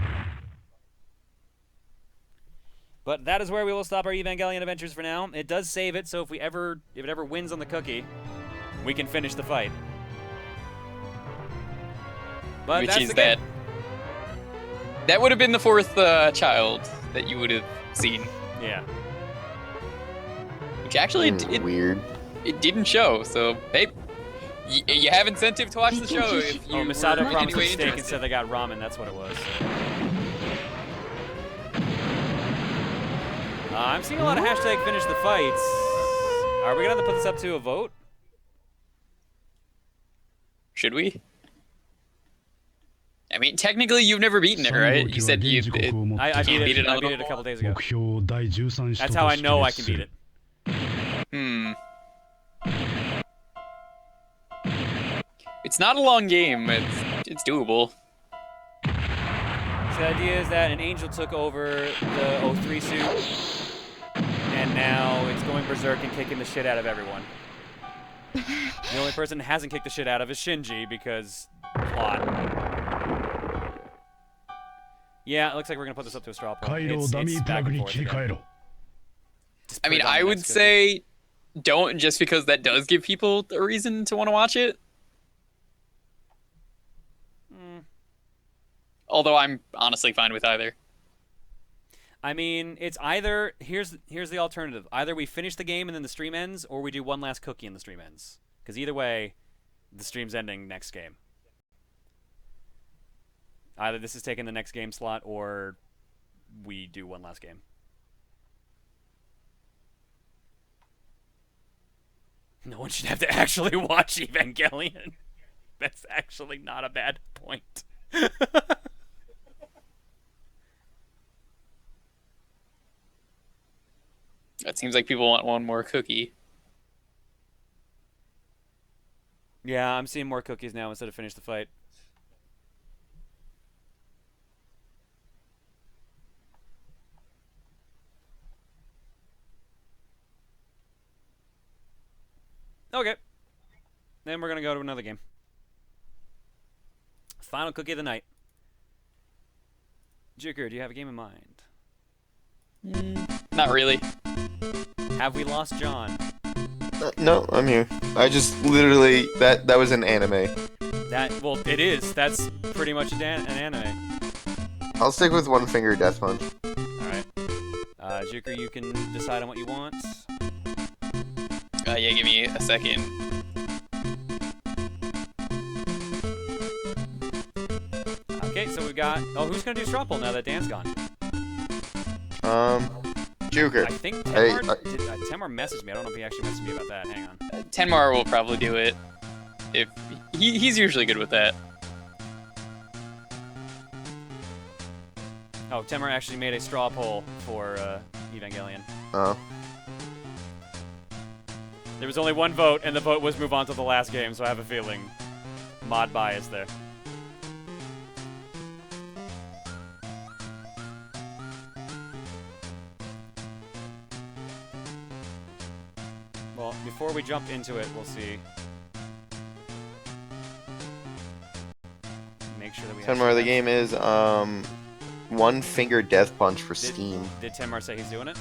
But that is where we will stop our Evangelion adventures for now. It does save it, so if it ever wins on the cookie, we can finish the fight. But Which that's is the game. that would have been the fourth child that you would have seen. Yeah. Which actually Weird. it didn't show. So hey, you have incentive to watch the show if you Misato were promised a anyway steak and interested. said they got ramen. That's what it was. I'm seeing a lot of hashtag finish the fights. Are we going to have to put this up to a vote? Should we? I mean, technically, you've never beaten it, right? You said you I beat beat it it a little couple days ago. 目標を第13使 That's 徒 how と I 識 know I 別 can す beat る it. It's not a long game. It's doable. So the idea is that an angel took over the 03 suit, and now it's going berserk and kicking the shit out of everyone. The only person that hasn't kicked the shit out of is Shinji, because plot. Yeah, it looks like we're going to put this up to a straw poll. 回路を It's ダミープ back ラグ and に forth 切り替 again. えろ Just I put mean, it on I the would next cookie. say don't, just because that does give people a reason to want to watch it. Although I'm honestly fine with either. I mean, it's either here's the alternative. Either we finish the game and then the stream ends, or we do one last cookie and the stream ends. Because either way, the stream's ending next game. Either this is taking the next game slot, or we do one last game. No one should have to actually watch Evangelion. That's actually not a bad point. It seems like people want one more cookie. Yeah, I'm seeing more cookies now instead of finish the fight. Okay. Then we're going to go to another game. Final cookie of the night. Joker, do you have a game in mind? Not really. Have we lost John? No, I'm here. I just literally that was an anime. Well, it is. That's pretty much an anime. I'll stick with One Finger Death Punch. Alright. Joker, you can decide on what you want. Yeah, give me a second. Okay, so we've got... Oh, who's going to do straw poll now that Dan's gone? Joker. I think Hey, Tamar messaged me. I don't know if he actually messaged me about that. Hang on. Tenmar will probably do it. If he's usually good with that. Oh, Tamar actually made a straw poll for Evangelion. Oh. There was only one vote, and the vote was move on to the last game, so I have a feeling mod bias there. Well, before we jump into it, we'll see. Make sure that we have Tenmar, the some- game is One Finger Death Punch for Steam. Did Tamar say he's doing it?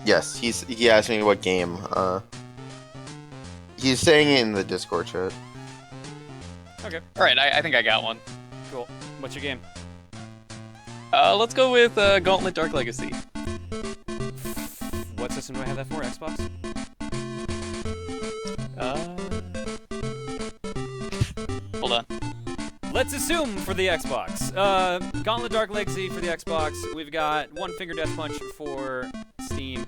Yes, he asked me what game. He's saying it in the Discord chat. Okay, All right, I think I got one. cool. What's your game? Let's go with Gauntlet Dark Legacy. What system do I have that for? Xbox? Hold on. Let's assume for the Xbox. Gauntlet Dark Legacy for the Xbox. We've got One Finger Death Punch for Steam.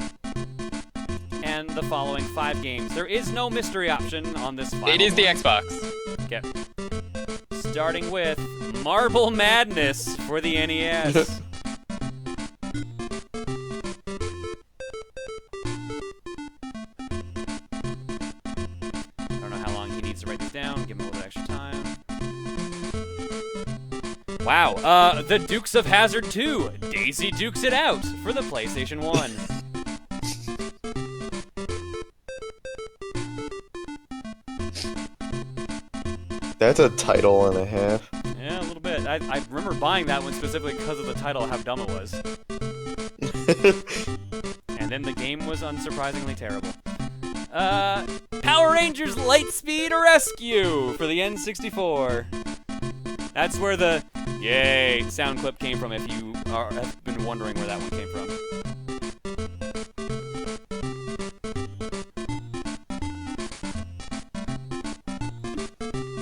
And the following 5 games. There is no mystery option on this final It is the one. Xbox. Okay. Starting with Marble Madness for the NES. I don't know how long he needs to write these down. Give him a little extra time. Wow. The Dukes of Hazzard 2. Daisy Dukes It Out for the PlayStation 1. That's a title and a half. Yeah, a little bit. I remember buying that one specifically because of the title, how dumb it was. And then the game was unsurprisingly terrible. Power Rangers Lightspeed Rescue for the N64. That's where the yay sound clip came from, if you have been wondering where that one came from.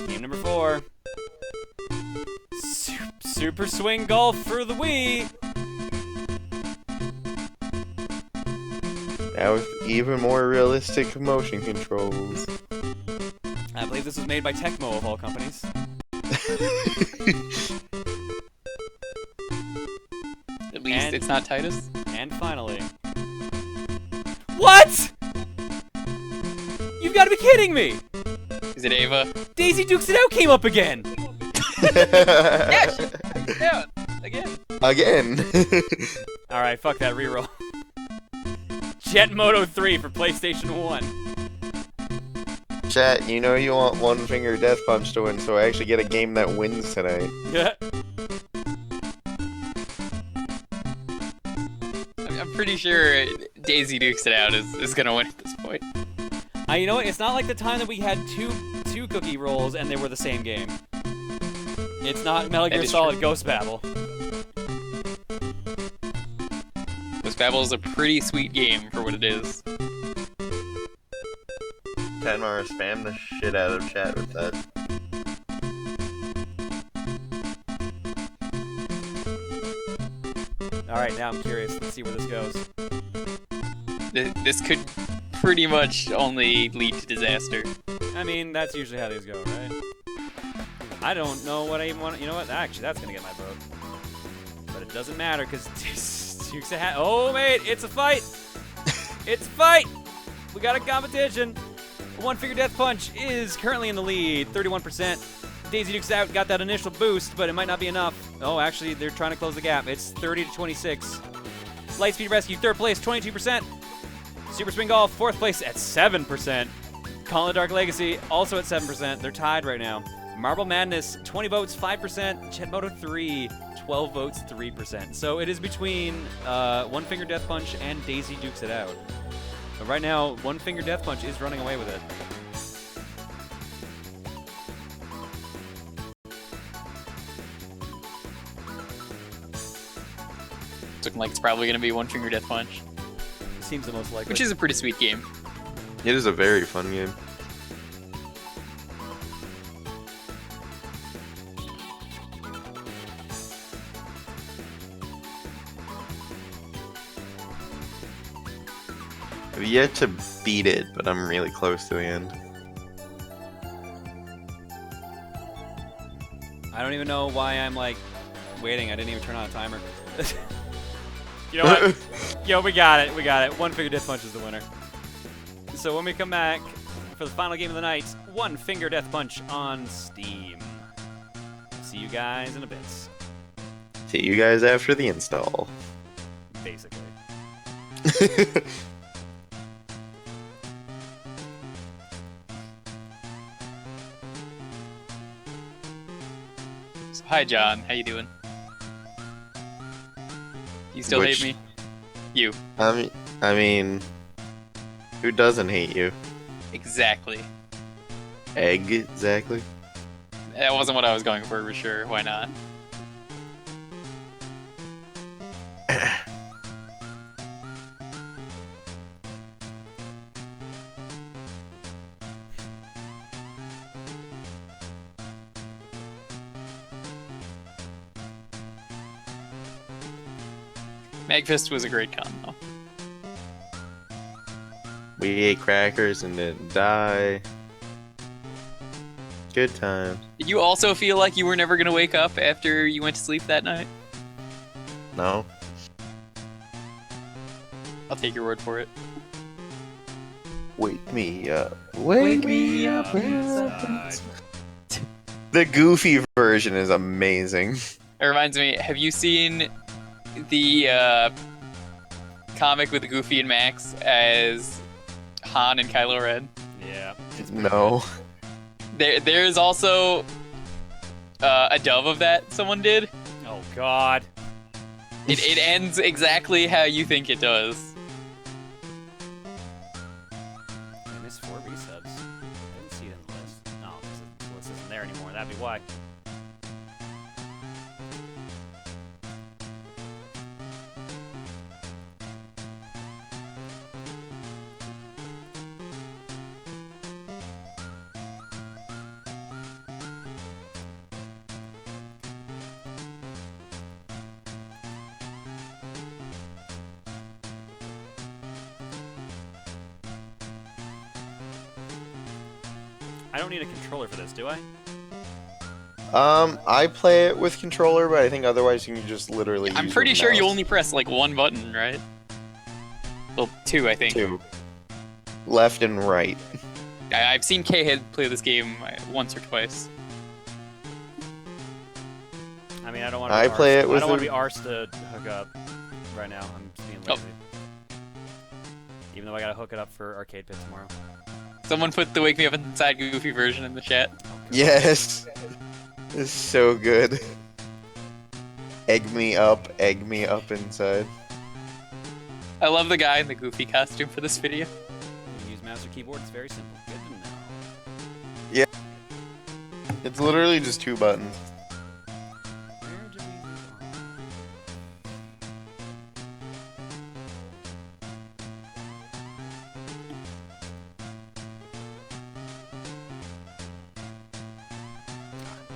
Game number 4. Super Swing Golf for the Wii. Now with even more realistic motion controls. I believe this was made by Tecmo of all companies. At least it's not Titus. And finally... What?! You've got to be kidding me! Is it Ava? Daisy Dukes It Out came up again! Yeah, again. Again. Alright, fuck that reroll. Jet Moto 3 for PlayStation 1. Chat, you know you want One Finger Death Punch to win, so I actually get a game that wins tonight. Yeah. I'm pretty sure Daisy Dukes It Out is gonna win at this point. You know what? It's not like the time that we had two cookie rolls and they were the same game. It's not Metal Gear Solid true. Ghost Babel. Ghost Babel is a pretty sweet game for what it is. Tenmar, spam the shit out of chat with that. Alright, now I'm curious. Let's see where this goes. This could pretty much only lead to disaster. I mean, that's usually how these go, right? I don't know what I even want. You know what? Actually, that's gonna get my vote. But it doesn't matter because Dukes of Hazzard. Oh, mate, it's a fight. It's a fight. We got a competition. One Finger Death Punch is currently in the lead, 31%. Daisy Dukes Out got that initial boost, but it might not be enough. Oh, actually, they're trying to close the gap. It's 30 to 26. Lightspeed Rescue, 3rd place, 22%. Super Swing Golf, 4th place at 7%. Gauntlet Dark Legacy, also at 7%. They're tied right now. Marble Madness, 20 votes, 5%. Jet Moto 3, 12 votes, 3%. So it is between One Finger Death Punch and Daisy Dukes It Out. But right now, One Finger Death Punch is running away with it. It's looking like it's probably gonna be One Finger Death Punch, Seems the most likely. which is a pretty sweet game. It is a very fun game. I've yet to beat it, but I'm really close to the end. I don't even know why I'm like waiting. I didn't even turn on a timer. You know what? Yo, we got it. We got it. One Finger Death Punch is the winner. So when we come back for the final game of the night, One Finger Death Punch on Steam. See you guys in a bit. See you guys after the install. Basically. So, hi, John. How you doing? You still Which- hate me? You. I mean, who doesn't hate you? Exactly. Exactly. That wasn't what I was going for sure. Why not? Magfest was a great con, though. We ate crackers and didn't die. Good times. Did you also feel like you were never gonna wake up after you went to sleep that night? No. I'll take your word for it. Wake me up. Wake me up. inside. The Goofy version is amazing. It reminds me, have you seen the comic with Goofy and Max as Han and Kylo Ren? Yeah. No. There's also a dub of that someone did. Oh God. It ends exactly how you think it does. I missed 4 resubs. I didn't see it in the list. No, because the list isn't there anymore. That'd be why. I don't need a controller for this, do I? I play it with controller, but I think otherwise you can just literally I'm use pretty the sure you mouse. only press like one button, right? Well, 2, I think. 2. Left and right. I've seen K-Head play this game once or twice. I mean, I don't want to. I play it with I don't want to the- be arsed to hook up right now. I'm just being lazy. Even though I gotta hook it up for Arcade Pit tomorrow. Someone put the Wake Me Up Inside Goofy version in the chat. Yes. It's so good. Egg me up inside. I love the guy in the Goofy costume for this video. You can use mouse or keyboard. It's very simple. Good to know. It's literally just 2 buttons. Where do we move on?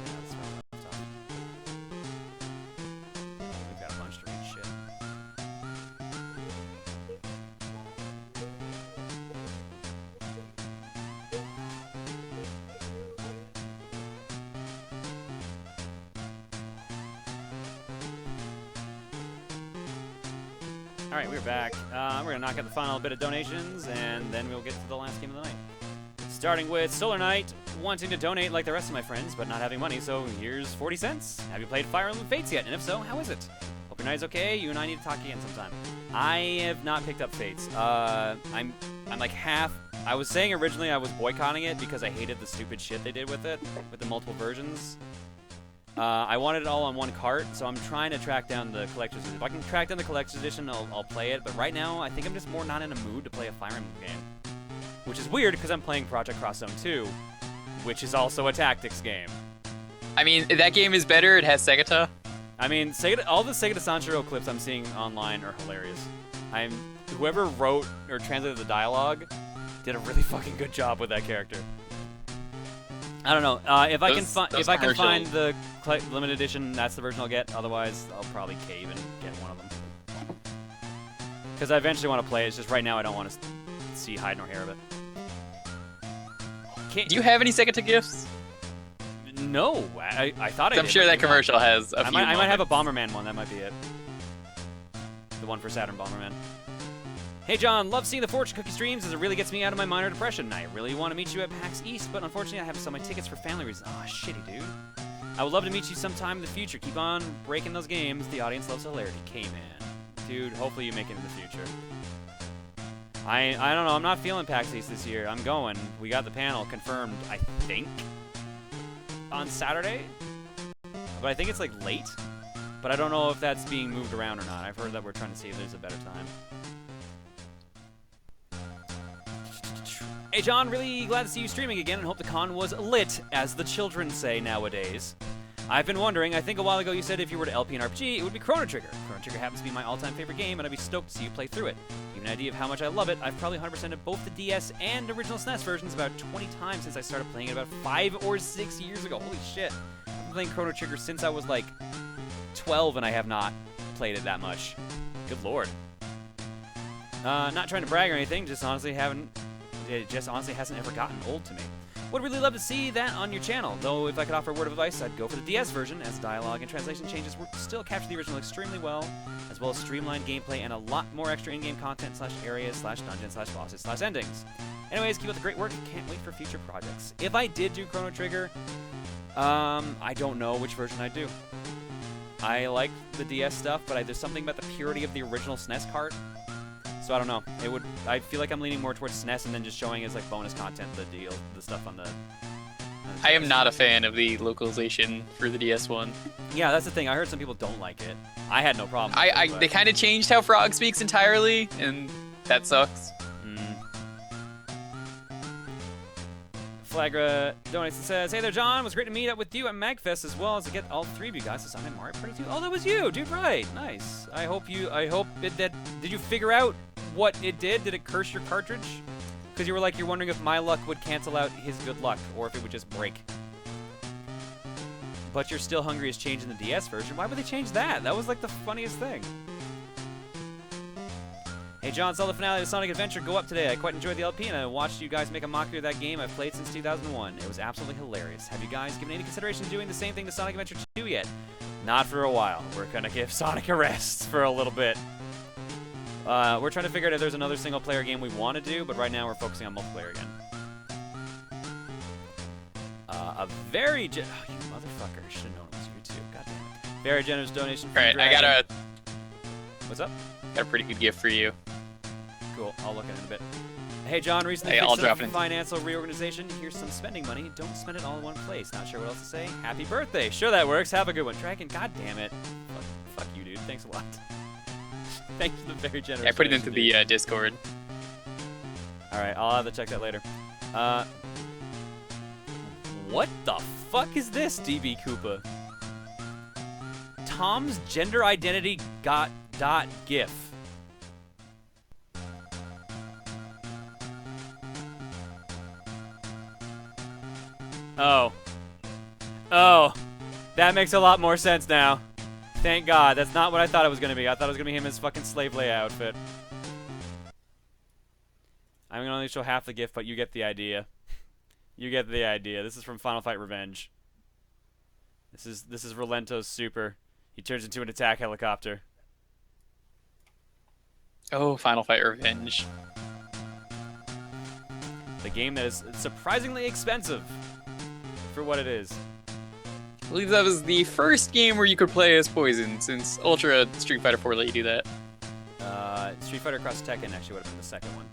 That's where I left off. We've got a bunch to read. Shit. All right, we're back. We're gonna knock out the final bit of donations, and then we'll get to the last game of the night. Starting with Solar Knight, wanting to donate like the rest of my friends, but not having money, so here's 40 cents. Have you played Fire Emblem Fates yet? And if so, how is it? Hope your night is okay. You and I need to talk again sometime. I have not picked up Fates. I'm like half. I was saying originally I was boycotting it because I hated the stupid shit they did with it, with the multiple versions. I wanted it all on one cart, so I'm trying to track down the collector's edition. If I can track down the collector's edition, I'll play it. But right now, I think I'm just more not in a mood to play a Fire Emblem game. Which is weird, because I'm playing Project Cross Zone 2, which is also a tactics game. I mean, that game is better. It has Segata. I mean, all the Sega Sanshiro clips I'm seeing online are hilarious. Whoever wrote or translated the dialogue did a really fucking good job with that character. I don't know. If I can find the limited edition, that's the version I'll get. Otherwise, I'll probably cave and get one of them. Because I eventually want to play it. It's just right now I don't want to see hide nor hair of it. Do you have any Segata gifts? No, I thought I did. I'm sure but that I do not. commercial has a I few might have a moments. Bomberman one. That might be it. The one for Saturn Bomberman. Hey John, love seeing the fortune cookie streams as it really gets me out of my minor depression. I really want to meet you at PAX East, but unfortunately I have to sell my tickets for family reasons. Aw, shitty, dude. I would love to meet you sometime in the future. Keep on breaking those games. The audience loves hilarity. K-Man. Dude, hopefully you make it in the future. I don't know. I'm not feeling PAX East this year. I'm going. We got the panel confirmed, I think, on Saturday. But I think it's like late. But I don't know if that's being moved around or not. I've heard that we're trying to see if there's a better time. Hey John, really glad to see you streaming again and hope the con was lit, as the children say nowadays. I've been wondering, I think a while ago you said if you were to LP an RPG, it would be Chrono Trigger. Chrono Trigger happens to be my all-time favorite game, and I'd be stoked to see you play through it. Give you an idea of how much I love it, I've probably 100%ed both the DS and original SNES versions about 20 times since I started playing it about 5 or 6 years ago. Holy shit. I've been playing Chrono Trigger since I was like 12, and I have not played it that much. Good lord. Not trying to brag or anything, just honestly hasn't ever gotten old to me. Would really love to see that on your channel, though if I could offer a word of advice, I'd go for the DS version, as dialogue and translation changes still capture the original extremely well, as well as streamlined gameplay and a lot more extra in-game content /areas /dungeons /bosses /endings. Anyways, keep up the great work. Can't wait for future projects. If I did do Chrono Trigger, I don't know which version I'd do. I like the DS stuff, but there's something about the purity of the original SNES cart. So I don't know. I feel like I'm leaning more towards SNES and then just showing as like bonus content the stuff on the. I am not a fan of the localization for the DS one. Yeah, that's the thing. I heard some people don't like it. I had no problem. They kind of changed how Frog speaks entirely, and that sucks. Flagra donates and says, "Hey there, John. It was great to meet up with you at MagFest as well as to get all three of you guys to sign in Mario Party 2. Oh, that was you, dude. Right. Nice. I hope did you figure out what it did? Did it curse your cartridge? Because you were like, you're wondering if my luck would cancel out his good luck or if it would just break. But You're Still Hungry is changing the DS version. Why would they change that? That was like the funniest thing. Hey John, saw the finale of Sonic Adventure go up today. I quite enjoyed the LP and I watched you guys make a mockery of that game I've played since 2001. It was absolutely hilarious. Have you guys given any consideration to doing the same thing to Sonic Adventure 2 yet? Not for a while. We're gonna give Sonic a rest for a little bit. We're trying to figure out if there's another single player game we want to do, but right now we're focusing on multiplayer again. Oh, you motherfucker. Should have known it was you too. God damn it. Very generous donation from Alright, I got What's up? a pretty good gift for you. Cool. I'll look at it in a bit. Hey, John, recently Hey, I'll fixed drop a it in. financial reorganization. Here's some spending money. Don't spend it all in one place. Not sure what else to say. Happy birthday. Sure, that works. Have a good one. Dragon, god damn it. Fuck you, dude. Thanks a lot. Thanks for the very generous I put it donation, into dude. the Discord. Alright, I'll have to check that later. What the fuck is this, DB Koopa? Tom's gender identity .gif. Oh, that makes a lot more sense now. Thank God. That's not what I thought it was going to be. I thought it was going to be him in his fucking slave Leia outfit. I'm going to only show half the GIF, but you get the idea. You get the idea. This is from Final Fight Revenge. This is Rolento's super. He turns into an attack helicopter. Oh, Final Fight Revenge. The game that is surprisingly expensive for what it is. I believe that was the first game where you could play as Poison, since Ultra Street Fighter 4 let you do that. Street Fighter Cross Tekken actually would have been the second one.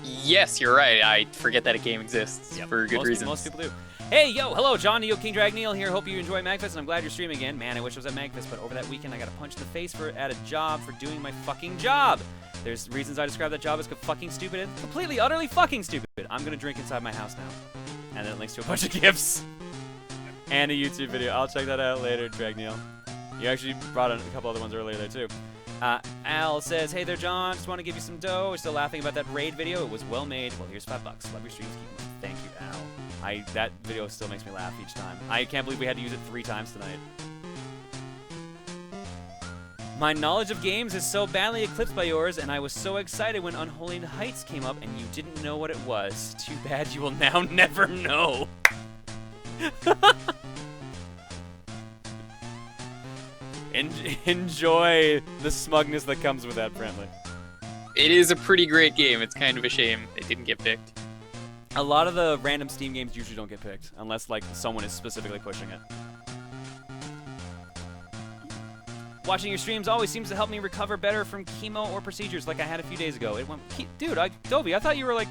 Yes, you're right. I forget that a game exists for good reasons. Most people do. Hey, yo, hello, John, Neo King Drag Neil here. Hope you enjoy MagFest, and I'm glad you're streaming again. Man, I wish I was at MagFest, but over that weekend I got a punch in the face at a job for doing my fucking job. There's reasons I describe that job as fucking stupid and completely, utterly fucking stupid. I'm gonna drink inside my house now. And then it links to a bunch of GIFs. And a YouTube video. I'll check that out later, Drag Neil. You actually brought in a couple other ones earlier there, too. Al says, hey there, John. Just want to give you some dough. We're still laughing about that raid video. It was well made. Well, here's $5. Love your streams. Keep them up. Thank you, Al. That video still makes me laugh each time. I can't believe we had to use it 3 times tonight. My knowledge of games is so badly eclipsed by yours, and I was so excited when Unholy Heights came up and you didn't know what it was. Too bad you will now never know. Enjoy the smugness that comes with that, Brentley. It is a pretty great game. It's kind of a shame it didn't get picked. A lot of the random Steam games usually don't get picked, unless like someone is specifically pushing it. Watching your streams always seems to help me recover better from chemo or procedures like I had a few days ago. It went, dude, Dobie, I thought you were like,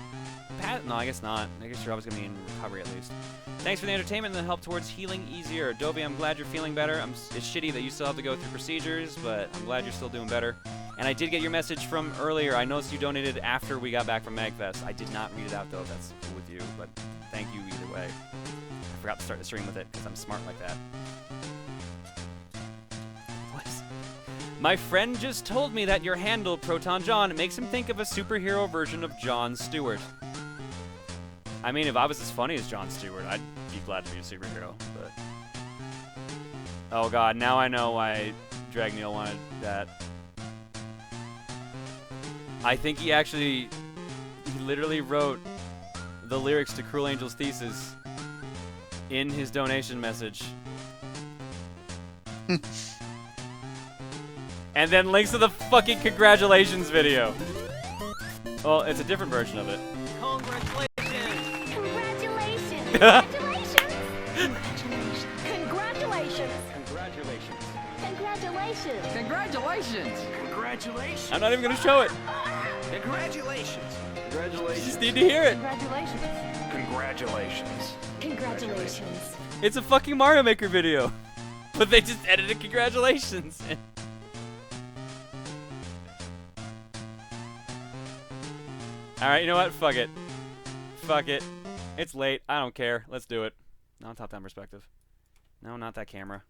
no, I guess not. I guess you're always gonna be in recovery at least. Thanks for the entertainment and the help towards healing easier. Dobie, I'm glad you're feeling better. It's shitty that you still have to go through procedures, but I'm glad you're still doing better. And I did get your message from earlier. I noticed you donated after we got back from MagFest. I did not read it out though, if that's cool with you, but thank you either way. I forgot to start the stream with it because I'm smart like that. What? My friend just told me that your handle, Proton John, makes him think of a superhero version of Jon Stewart. I mean, if I was as funny as Jon Stewart, I'd be glad to be a superhero, but... Oh god, now I know why Drag Neil wanted that. I think he literally wrote the lyrics to Cruel Angel's Thesis in his donation message. And then links to the fucking congratulations video. Well, it's a different version of it. Congratulations! Congratulations! Congratulations! Congratulations! I'm not even gonna show it. Congratulations! You just need to hear it. Congratulations! Congratulations! It's a fucking Mario Maker video. But they just edited congratulations. Alright, you know what? Fuck it. Fuck it. It's late. I don't care. Let's do it. No, top-down perspective. No, not that camera.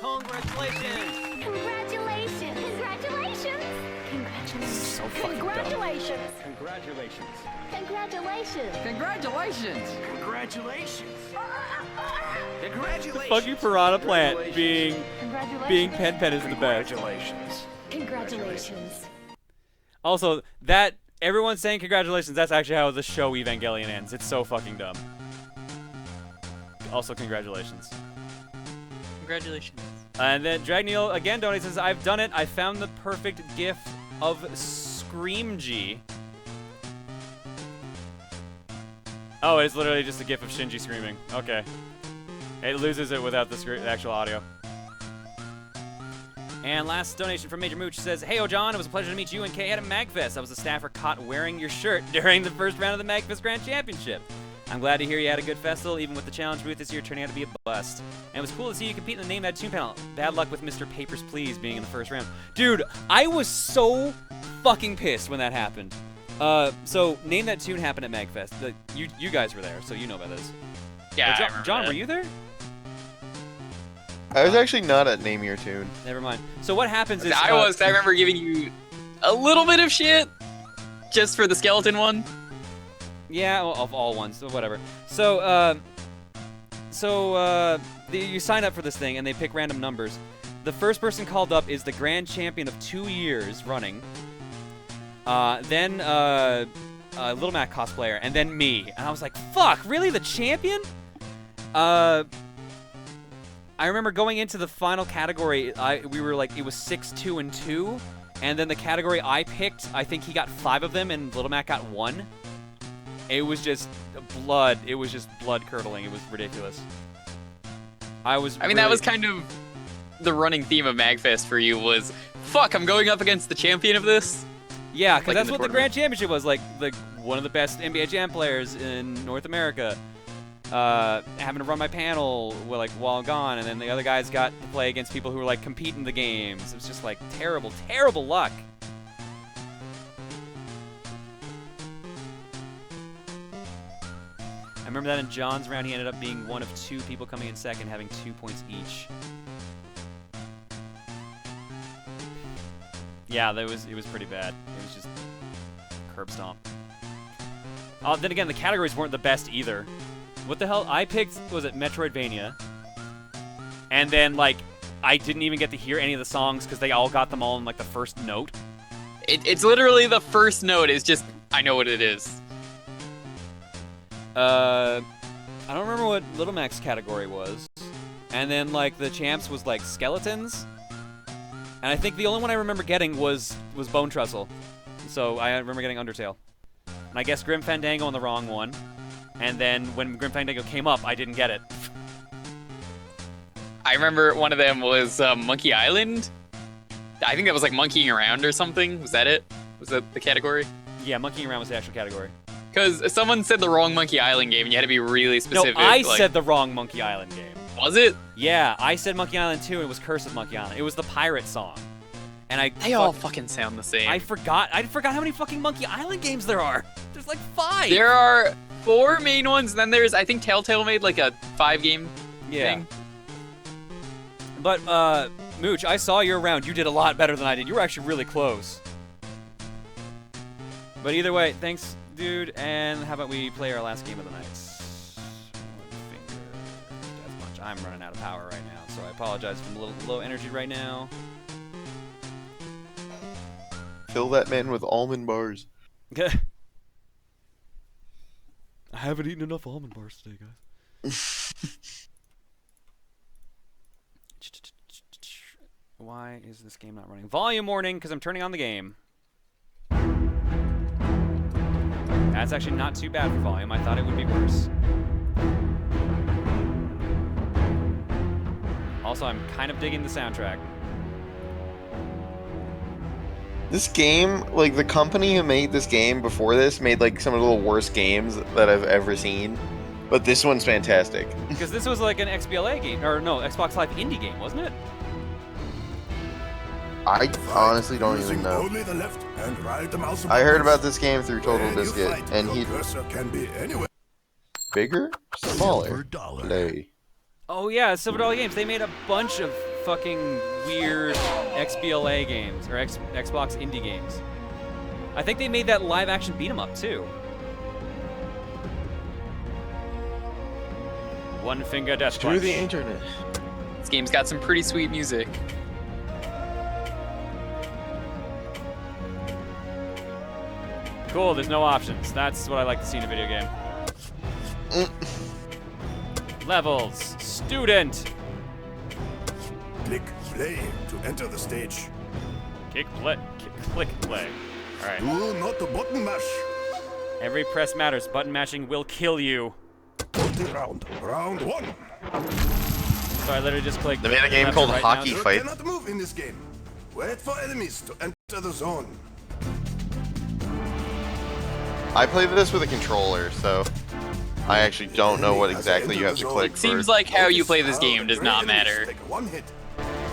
Congratulations! Congratulations! Congratulations! Congratulations! So fucking dumb. Congratulations! Congratulations! Congratulations! Congratulations! Congratulations! Fucking piranha plant being Pen Pen is the best. Congratulations! Congratulations! Also, that everyone's saying congratulations, that's actually how the show Evangelion ends. It's so fucking dumb. Also, congratulations. Congratulations. And then Dragneil again donates says, I've done it. I found the perfect gif of Screamgy. Oh, it's literally just a gif of Shinji screaming. Okay. It loses it without the actual audio. And last donation from Major Mooch says, Hey, John, it was a pleasure to meet you and Kay at MagFest. I was a staffer caught wearing your shirt during the first round of the MagFest Grand Championship. I'm glad to hear you had a good festival, even with the challenge booth this year turning out to be a bust. And it was cool to see you compete in the Name That Tune panel. Bad luck with Mr. Papers, Please being in the first round. Dude, I was so fucking pissed when that happened. So Name That Tune happened at MagFest. You guys were there, so you know about this. Yeah, John, I remember John, that. were you there? I was actually not at Name Your Tune. Never mind. So what happens is I was. I remember giving you a little bit of shit just for the skeleton one. Yeah, well, of all ones, so whatever. So, you sign up for this thing, and they pick random numbers. The first person called up is the grand champion of 2 years running. Then Little Mac cosplayer, and then me. And I was like, fuck, really, the champion? I remember going into the final category, we were like, it was 6, 2, and 2. And then the category I picked, I think he got 5 of them, and Little Mac got 1. It was just blood. It was just blood curdling. It was ridiculous. I mean, that was kind of the running theme of MagFest for you was, fuck, I'm going up against the champion of this. Yeah, because Like in that's the what the tournament. Grand Championship was. Like, one of the best NBA Jam players in North America. Having to run my panel while gone, and then the other guys got to play against people who were like competing the games. It was just like terrible, terrible luck. I remember that in John's round, he ended up being one of 2 people coming in second, having 2 points each. Yeah, it was pretty bad. It was just curb stomp. Then again, the categories weren't the best either. What the hell? I picked, was it Metroidvania? And then, like, I didn't even get to hear any of the songs because they all got them all in, like, the first note. It's literally the first note is just, I know what it is. I don't remember what Little Mac's category was. And then, like, the champs was, like, skeletons. And I think the only one I remember getting was Bone Trussell. So I remember getting Undertale. And I guess Grim Fandango on the wrong one. And then when Grim Fandango came up, I didn't get it. I remember one of them was Monkey Island. I think that was like monkeying around or something. Was that it? Was that the category? Yeah, Monkeying Around was the actual category. Because someone said the wrong Monkey Island game and you had to be really specific. No, I like, said the wrong Monkey Island game. Was it? Yeah, I said Monkey Island 2, and it was Curse of Monkey Island. It was the pirate song. And They all fucking sound the same. I forgot how many fucking Monkey Island games there are. There's like 5. There are 4 main ones, and then there's, I think Telltale made like a 5-game thing. But, Mooch, I saw your round. You did a lot better than I did. You were actually really close. But either way, thanks, dude. And how about we play our last game of the night? Deathmatch. I'm running out of power right now, so I apologize if I'm a little low energy right now. Fill that man with almond bars. I haven't eaten enough almond bars today, guys. Why is this game not running? Volume warning, because I'm turning on the game. That's actually not too bad for volume. I thought it would be worse. Also, I'm kind of digging the soundtrack. This game, like the company who made this game before this made like some of the worst games that I've ever seen. But this one's fantastic. Because this was like an XBLA game, or no, Xbox Live indie game, wasn't it? I honestly don't even know. Only the left and right mouse I heard buttons. about this game through Total When you Biscuit, fight, and your he cursor can be anywhere. bigger, smaller, $1. play. Oh yeah, Silver Dollar Games. They made a bunch of fucking weird XBLA games, or Xbox indie games. I think they made that live-action beat-em-up too. One Finger Death Screw Punch. the internet. This game's got some pretty sweet music. Cool, there's no options. That's what I like to see in a video game. Levels. Student. Click play to enter the stage. Click play. Alright. Do not button mash. Every press matters. Button mashing will kill you. Multi-round. Round 1. So I literally just click. They made a game left called or right Hockey mouse. You Fight. cannot move in this game. Wait for enemies to enter the zone. I played this with a controller, so I actually don't know what exactly you have to click It for. seems like how you play this game does not matter. Take one hit.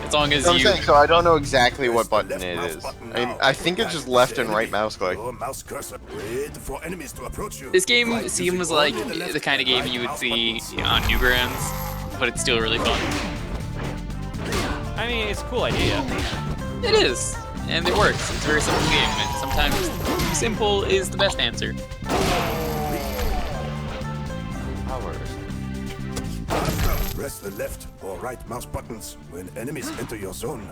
As long as I'm you... saying, so I don't know exactly what Press the button left it mouse is. button I mean, now. I think it's just left and right mouse click. Your mouse cursor. Wait for enemies to approach you. This game Right, seems using like only left the kind of and game right you would mouse see buttons. on Newgrounds, but it's still really fun. I mean, it's a cool idea. It is, and it works. It's a very simple game, and sometimes simple is the best answer. Press the left or right mouse buttons when enemies enter your zone.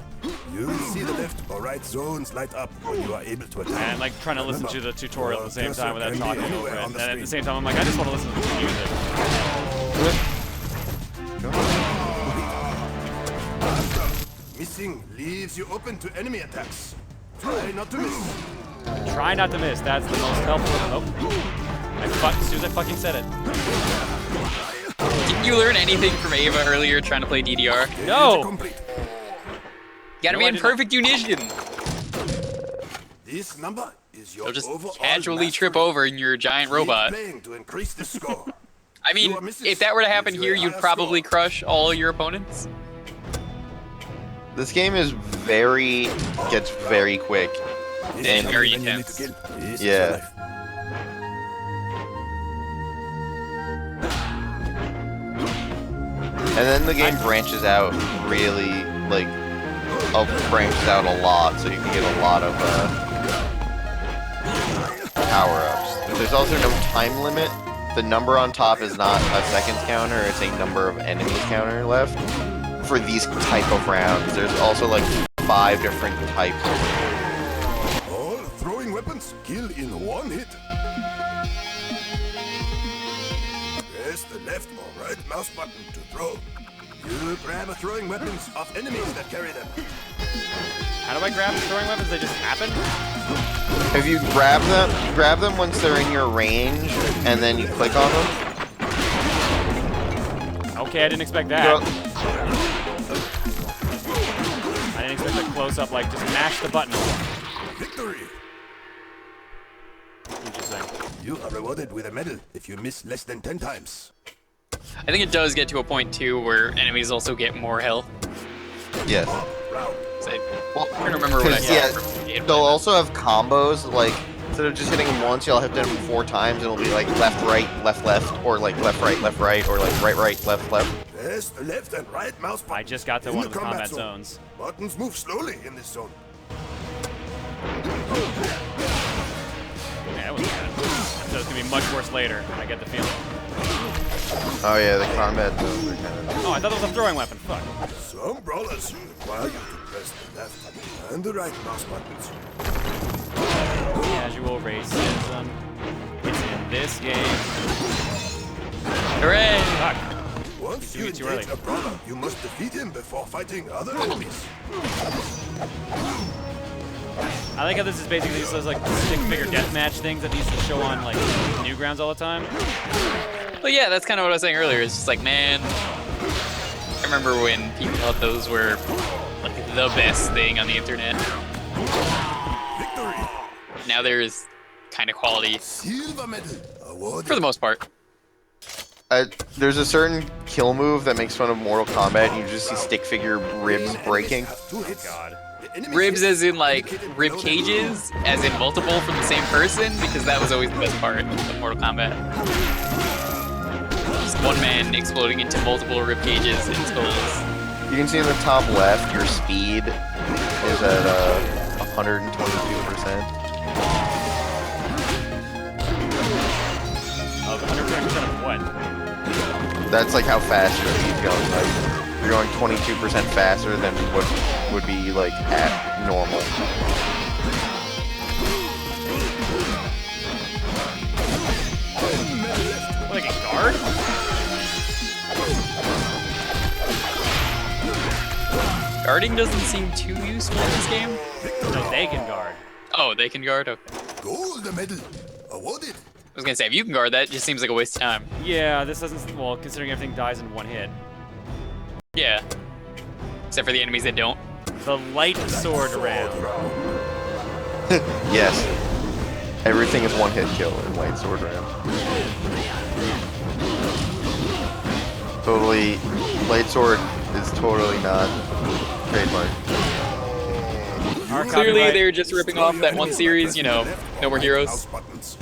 You will see the left or right zones light up when you are able to attack. And I'm like trying to listen to the tutorial at the same time without talking over it. on And the at the screen. same time, I'm like, I just want to listen to the music. Missing leaves you open to enemy attacks. Try not to miss. Try not to miss. That's the most helpful. Oh. As soon as I fucking said it. Didn't you learn anything from Ava earlier trying to play DDR? You No! Complete. gotta No, be I in did not. perfect unison. This number is your You'll just overall casually trip mastery. over in your giant Keep robot. playing to increase the score. I mean, You are missing if that were to happen gives you here, a you'd higher probably score. crush all your opponents. This game is gets very quick. This And is very something you need intense. to kill. This is Yeah. your life. And then the game branches out really, like, branches out a lot, so you can get a lot of power-ups. There's also no time limit. The number on top is not a seconds counter, it's a number of enemies counter left. For these type of rounds, there's also like 5 different types. All throwing weapons kill in one hit. Press the left or right mouse button to throw. You grab throwing weapons off enemies that carry them. How do I grab the throwing weapons? They just happen? If you grab them once they're in your range, and then you click on them. Okay, I didn't expect that. Go- I didn't expect a close-up, like, just mash the button. Victory! Interesting. You are rewarded with a medal if you miss less than 10 times. I think it does get to a point too where enemies also get more health. Yes. Round. I Well, can't remember what I because, saw yeah, from gameplay. they'll also have combos, like, instead of just hitting them once, you'll have to hit them 4 times, and it'll be like left, right, or like left, right, or like right, left. Press the left and right mouse button. I just got to in one of the combat combat zone. zones. Buttons move slowly in this zone. gonna be much worse later. I get the feeling. Oh yeah, the combat zones are kind of. Oh, I thought that was a throwing weapon. Fuck. Some brawlers require you to press the left and the right mouse buttons. Casual racism. It's in this game. Hooray! Fuck. Once you Doing it too engage early. a brawler, you must defeat him before fighting other enemies. I like how this is basically just those like stick figure deathmatch things that they used to show on like Newgrounds all the time. But yeah, that's kind of what I was saying earlier. It's just like, man, I remember when people thought those were like the best thing on the internet. Victory! Now there's kind of quality Silver medal awarded. for the most part. There's a certain kill move that makes fun of Mortal Kombat, and you just see stick figure ribs breaking. God. Ribs as in like rib cages, as in multiple from the same person, because that was always the best part of Mortal Kombat. Just one man exploding into multiple rib cages and skulls. You can see in the top left, your speed is at 122%. Of 120% of what? That's like how fast your speed's going. Like, you're going 22% faster than what would be like at normal. Like a guard? Guarding doesn't seem too useful in this game. No, they can guard. Oh, they can guard? Okay. Gold medal awarded. I was gonna say, if you can guard that, it just seems like a waste of time. Yeah, this doesn't. Well, considering everything dies in one hit. Yeah. Except for the enemies that don't. The light sword round. Yes. Everything is one hit kill in Light Sword Round. Totally, Light Sword is totally not trademark. Our Clearly, copyright- they're just ripping off that one series, you know, No More Heroes. Mouse buttons.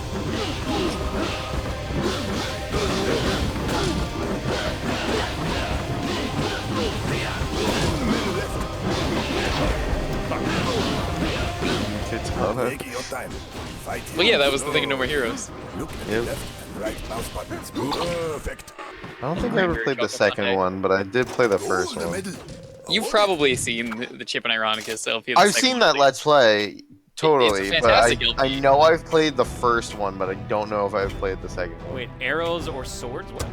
It's love Take your time. Fight Well, yeah, that was the thing in No More Heroes. Look at Yep. the left and right mouse buttons. Perfect. I don't think I ever played the second one, but I did play the first Gold one. You've medal awarded. probably seen the Chip and Ironicus selfie. I've seen that Let's Play, totally, but fantastic I LP. know I've played the first one, but I don't know if I've played the second one. Wait, arrows or swords? What?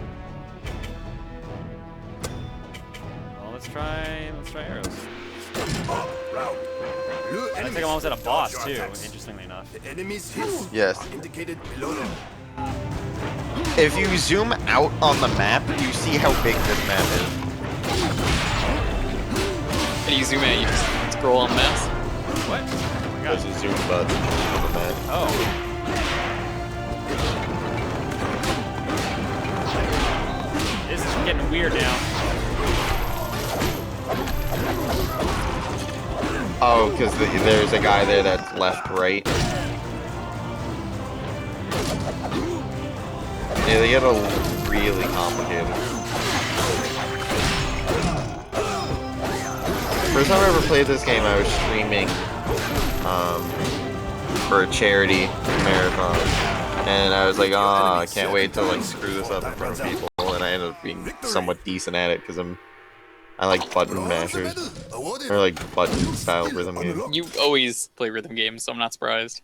Well, let's try arrows. Up, round. Blue I think enemies I'm almost at a boss dodge too. your attacks. Interestingly enough. The enemy's hits Yes. are indicated below them. If you zoom out on the map, you see how big this map is. And you zoom in, you just scroll on the mouse. What? Oh my There's god. a zoom button on the map. Oh. This is getting weird now. Oh, because there's a guy there that's left, right. Yeah, they get a really complicated. First time I ever played this game, I was streaming for a charity marathon, and I was like, oh, I can't wait to like screw this up in front of people, and I ended up being somewhat decent at it because I like button Bronze mashers medal awarded. or like button style rhythm games. You always play rhythm games, so I'm not surprised.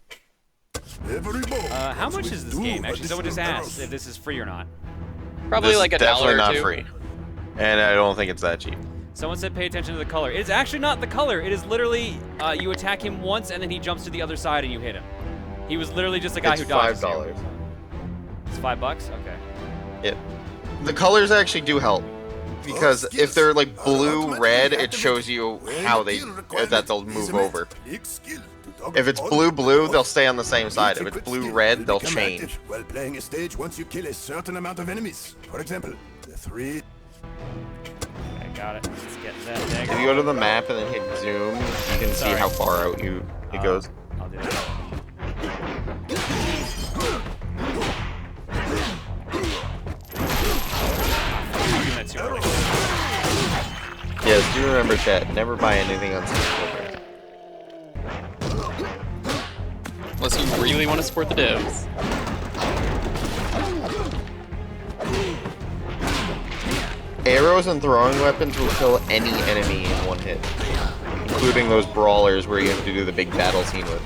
Every ball How much must is this do game? Actually, someone just additional asked arrows. if this is free or not. Probably This like is $1 definitely or not two. free, and I don't think it's that cheap. Someone said pay attention to the color. It's actually not the color. It is literally you attack him once and then he jumps to the other side and you hit him. He was literally just a guy It's who dodges you. $5. It's $5? Okay. Yep. The colors actually do help because if they're like blue, red, it shows you how that they'll move over. If it's blue, blue, they'll stay on the same side. If it's blue, red, they'll change. While playing a stage, once you kill a certain amount of enemies, for example, the 3. Okay, got it. Let's get that dagger. If you go to the map and then hit zoom, you can see Sorry. how far out it goes. I'll do that. I'm doing that too early. Yes, do remember chat, never buy anything on Steam. Unless you really want to support the devs. Arrows and throwing weapons will kill any enemy in one hit, including those brawlers where you have to do the big battle scene with.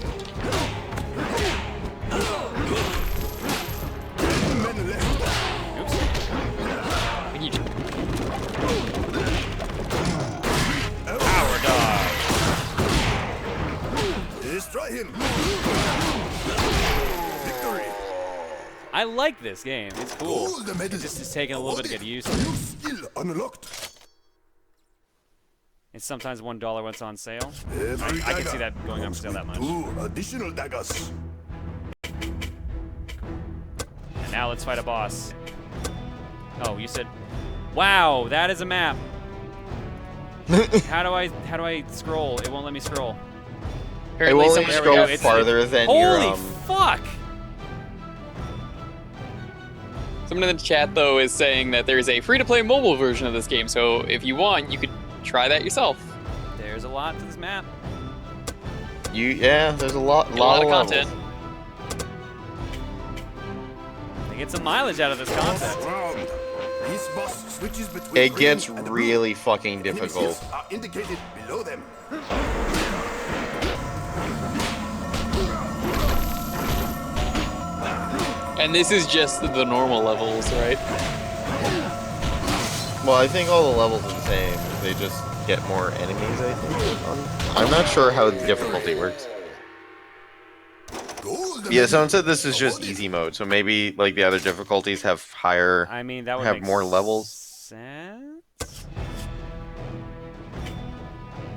Power dog. Destroy him. Victory. I like this game. It's cool. Gold medal. It's taking a little bit to get used to. New skill unlocked. It's sometimes $1 when it's on sale. Every I can see dagger that going up for sale that much. 2 additional daggers. And now let's fight a boss. Oh, you said, wow, that is a map. How do I scroll? It won't let me scroll. It won't let you There we go. go It's- farther than your Holy fuck! Someone in the chat, though, is saying that there is a free-to-play mobile version of this game, so if you want, you could try that yourself. There's a lot to this map. Yeah, there's a lot A of lot of levels. content. They get some mileage out of this concept. Round. This boss switches between It green gets and blue. really fucking Enemy difficult. shields are indicated below them. And this is just the normal levels, right? Well, I think all the levels are the same. They just get more enemies, I think. I'm not sure how the difficulty works. Gold Yeah, someone said this is just easy mode, so maybe like the other difficulties have higher, I mean, that would have make more levels. sense.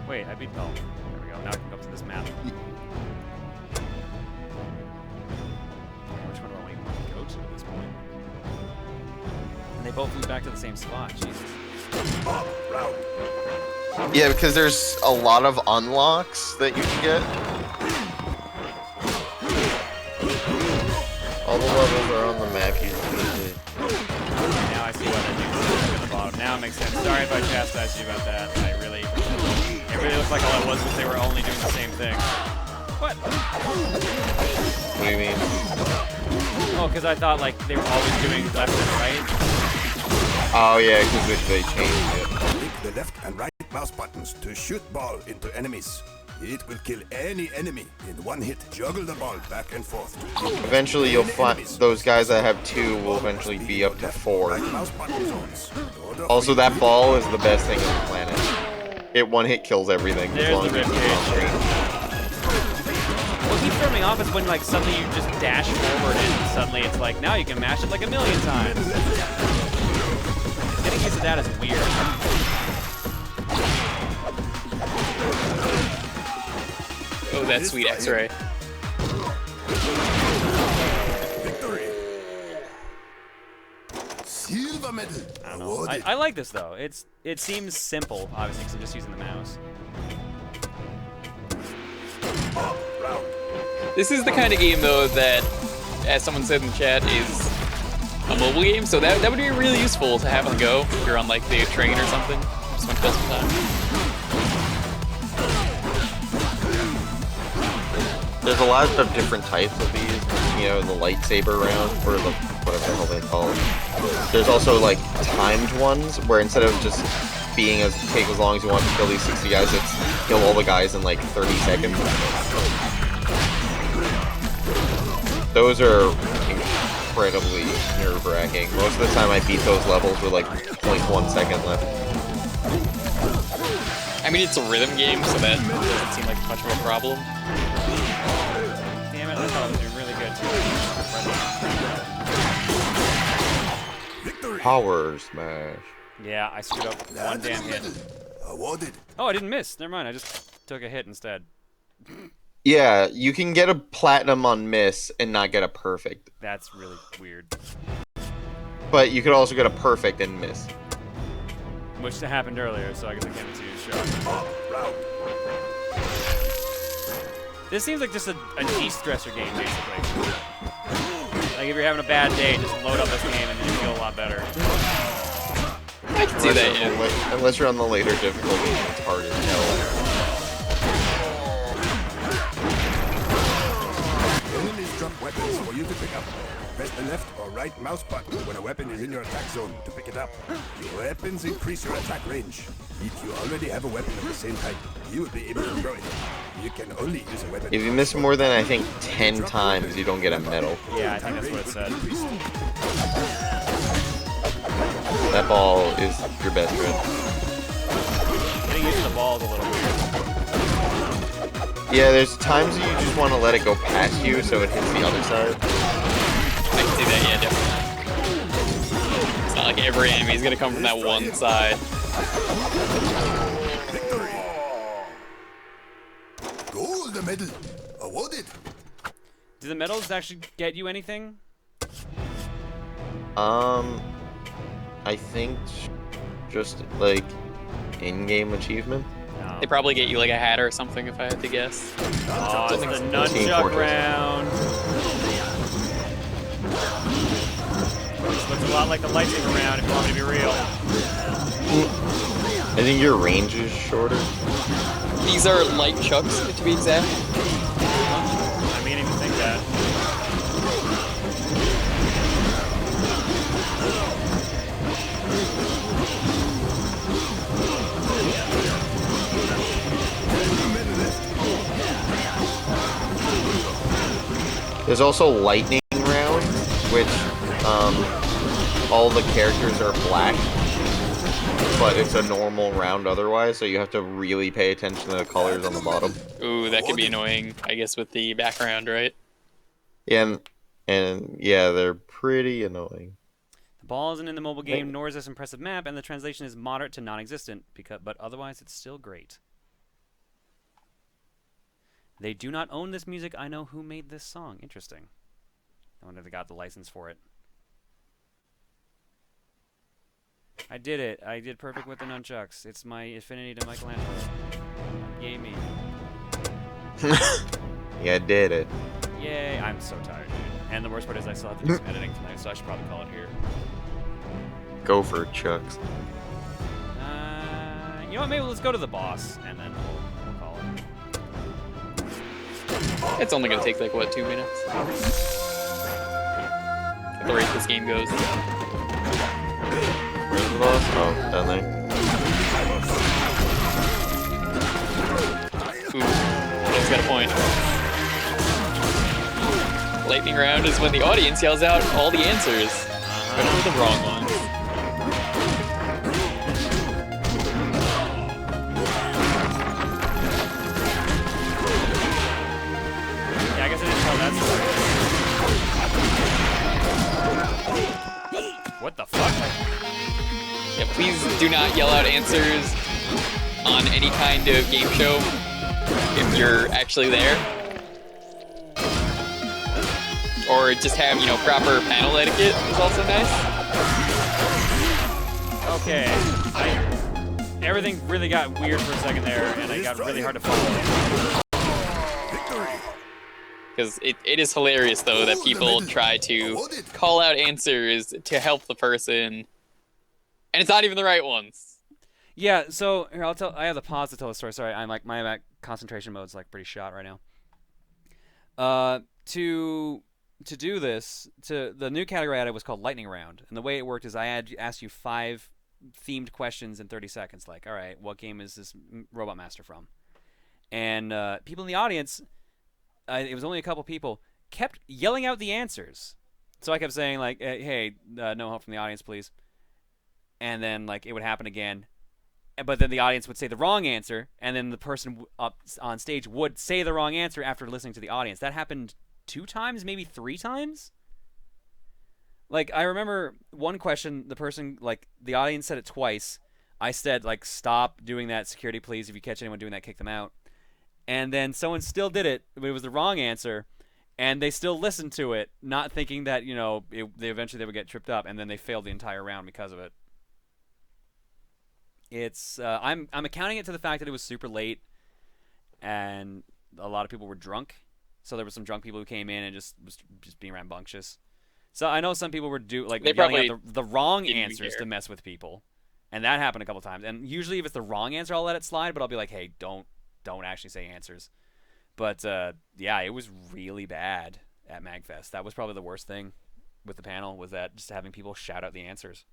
Wait, I beat. Oh, there we go. Now I can go up to this map. Which one do I want to go to at this point? And they both lead back to the same spot. Jesus. Up round. Yeah, because there's a lot of unlocks that you can get. All the levels are on the map you can see. Now I see why that dude's at the bottom. Now it makes sense. Sorry if I chastised you about that. It really looks like all it was they were only doing the same thing. What? What do you mean? Oh, because I thought like they were always doing left and right. Oh yeah, because they changed it. Click the left and right mouse buttons to shoot ball into enemies. It will kill any enemy in one hit. Juggle the ball back and forth. Eventually you'll find those guys that have 2 will eventually be up to 4. Right mouse button zones. Order Also, for that you. ball is the best thing on the planet. It one hit kills everything as There's long the as it's ribcage. on screen. What keeps throwing me off is when like suddenly you just dash forward and suddenly it's like now you can mash it like a million times. Getting used to that is weird. Oh, that sweet X-ray. Victory. Silver medal. Awarded. I like this though. It seems simple, obviously, because I'm just using the mouse. Up round. This is the kind of game, though, that, as someone said in the chat, is a mobile game, so that would be really useful to have on the go if you're on, like, the train or something. Just want to kill some time. There's a lot of different types of these. You know, the lightsaber round, or the whatever the hell they call them. There's also like timed ones where instead of just being take as long as you want to kill these 60 guys, it's kill all the guys in like 30 seconds. Those are incredibly nerve-wracking. Most of the time I beat those levels with like 0.1 second left. I mean, it's a rhythm game, so that doesn't seem like much of a problem. Damn it, I thought I was doing really good too. Victory. Power smash. Yeah, I screwed up one damn hit. Awarded. Oh, I didn't miss. Never mind. I just took a hit instead. Yeah, you can get a platinum on miss and not get a perfect. That's really weird. But you could also get a perfect and miss. Which happened earlier, so I guess I can't be too sure. Up round. This seems like just a de-stressor game, basically. Like if you're having a bad day, just load up this game and you feel a lot better. I can see that, yeah. Unless you're on the later difficulty, it's hard as hell. Enemies drop some weapons for you to pick up. Press the left or right mouse button when a weapon is in your attack zone to pick it up. Weapons increase your attack range. If you already have a weapon of the same type, you will be able to throw it. You can only use a weapon. If you miss more than, I think, 10 times, you don't get a medal. Yeah, I think that's what it said. That ball is your best friend. Getting used to the balls a little weird. Yeah, there's times you just want to let it go past you so it hits the other side. I can see that, yeah, definitely. It's not like every enemy is gonna come from that one side. Gold medal awarded. Do the medals actually get you anything? I think just like in-game achievement. No. They probably get you like a hat or something if I had to guess. Oh, it's the Team nunchuck Fortress. round. This looks a lot like the lightning round if you want me to be real. I think your range is shorter. These are light chucks, to be exact. I mean, if you think that. There's also lightning round, which all the characters are black, but it's a normal round otherwise, so you have to really pay attention to the colors on the bottom. Ooh, that could be annoying, I guess, with the background, right? Yeah, and yeah, they're pretty annoying. The ball isn't in the mobile game, nor is this impressive map, and the translation is moderate to non-existent, but otherwise it's still great. They do not own this music. I know who made this song. Interesting. I wonder if they got the license for it. I did it. I did perfect with the nunchucks. It's my affinity to Michelangelo. Yay me. Yeah, did it. Yay. I'm so tired, dude. And the worst part is I still have to do some editing tonight, so I should probably call it here. Go for it, Chucks. You know what? Maybe let's go to the boss, and then we'll call it. It's only gonna take like, what, 2 minutes? At the rate this game goes. Where's the boss? Oh, down there. Ooh, he's got a point. Lightning round is when the audience yells out all the answers, especially the wrong ones. Yeah, I guess I didn't tell that story. What the fuck? Yeah, please do not yell out answers on any kind of game show if you're actually there. Or just have, you know, proper panel etiquette is also nice. Okay. Everything really got weird for a second there, and it got really hard to follow. Because it is hilarious, though, that people try to call out answers to help the person, and it's not even the right ones. Yeah, so here I'll tell. I have the pause to tell the story. Sorry, I'm like my concentration mode's like pretty shot right now. To do this, the new category I added was called Lightning Round, and the way it worked is I had asked you 5 themed questions in 30 seconds. Like, all right, what game is this Robot Master from? And people in the audience, it was only a couple people, kept yelling out the answers. So I kept saying like, hey, no help from the audience, please. And then like it would happen again. But then the audience would say the wrong answer, and then the person up on stage would say the wrong answer after listening to the audience. That happened 2 times, maybe 3 times. Like, I remember one question, the person, like, the audience said it twice. I said, like, stop doing that, security, please. If you catch anyone doing that, kick them out. And then someone still did it, but it was the wrong answer, and they still listened to it, not thinking that, you know, they eventually would get tripped up, and then they failed the entire round because of it. It's, I'm accounting it to the fact that it was super late, and a lot of people were drunk. So there were some drunk people who came in and just being rambunctious. So I know some people were yelling out the wrong answers to mess with people, and that happened a couple times. And usually, if it's the wrong answer, I'll let it slide. But I'll be like, hey, don't actually say answers. But yeah, it was really bad. at MagFest. That was probably the worst thing with the panel, was that just having people shout out the answers.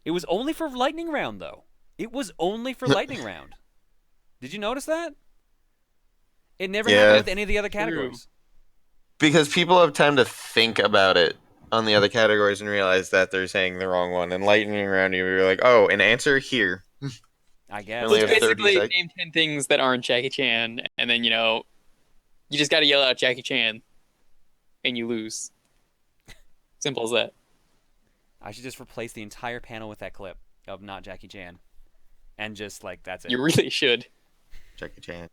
It was only for lightning round, though. It was only for lightning round. Did you notice that? It never happened with any of the other categories. Because people have time to think about it on the other categories and realize that they're saying the wrong one. And lightning round, you're like, oh, an answer here. I guess. Only It's have 30 basically seconds. name 10 things that aren't Jackie Chan, and then, you just got to yell out Jackie Chan, and you lose. Simple as that. I should just replace the entire panel with that clip of not Jackie Chan. And just, like, that's it. You really should. Jackie Chan.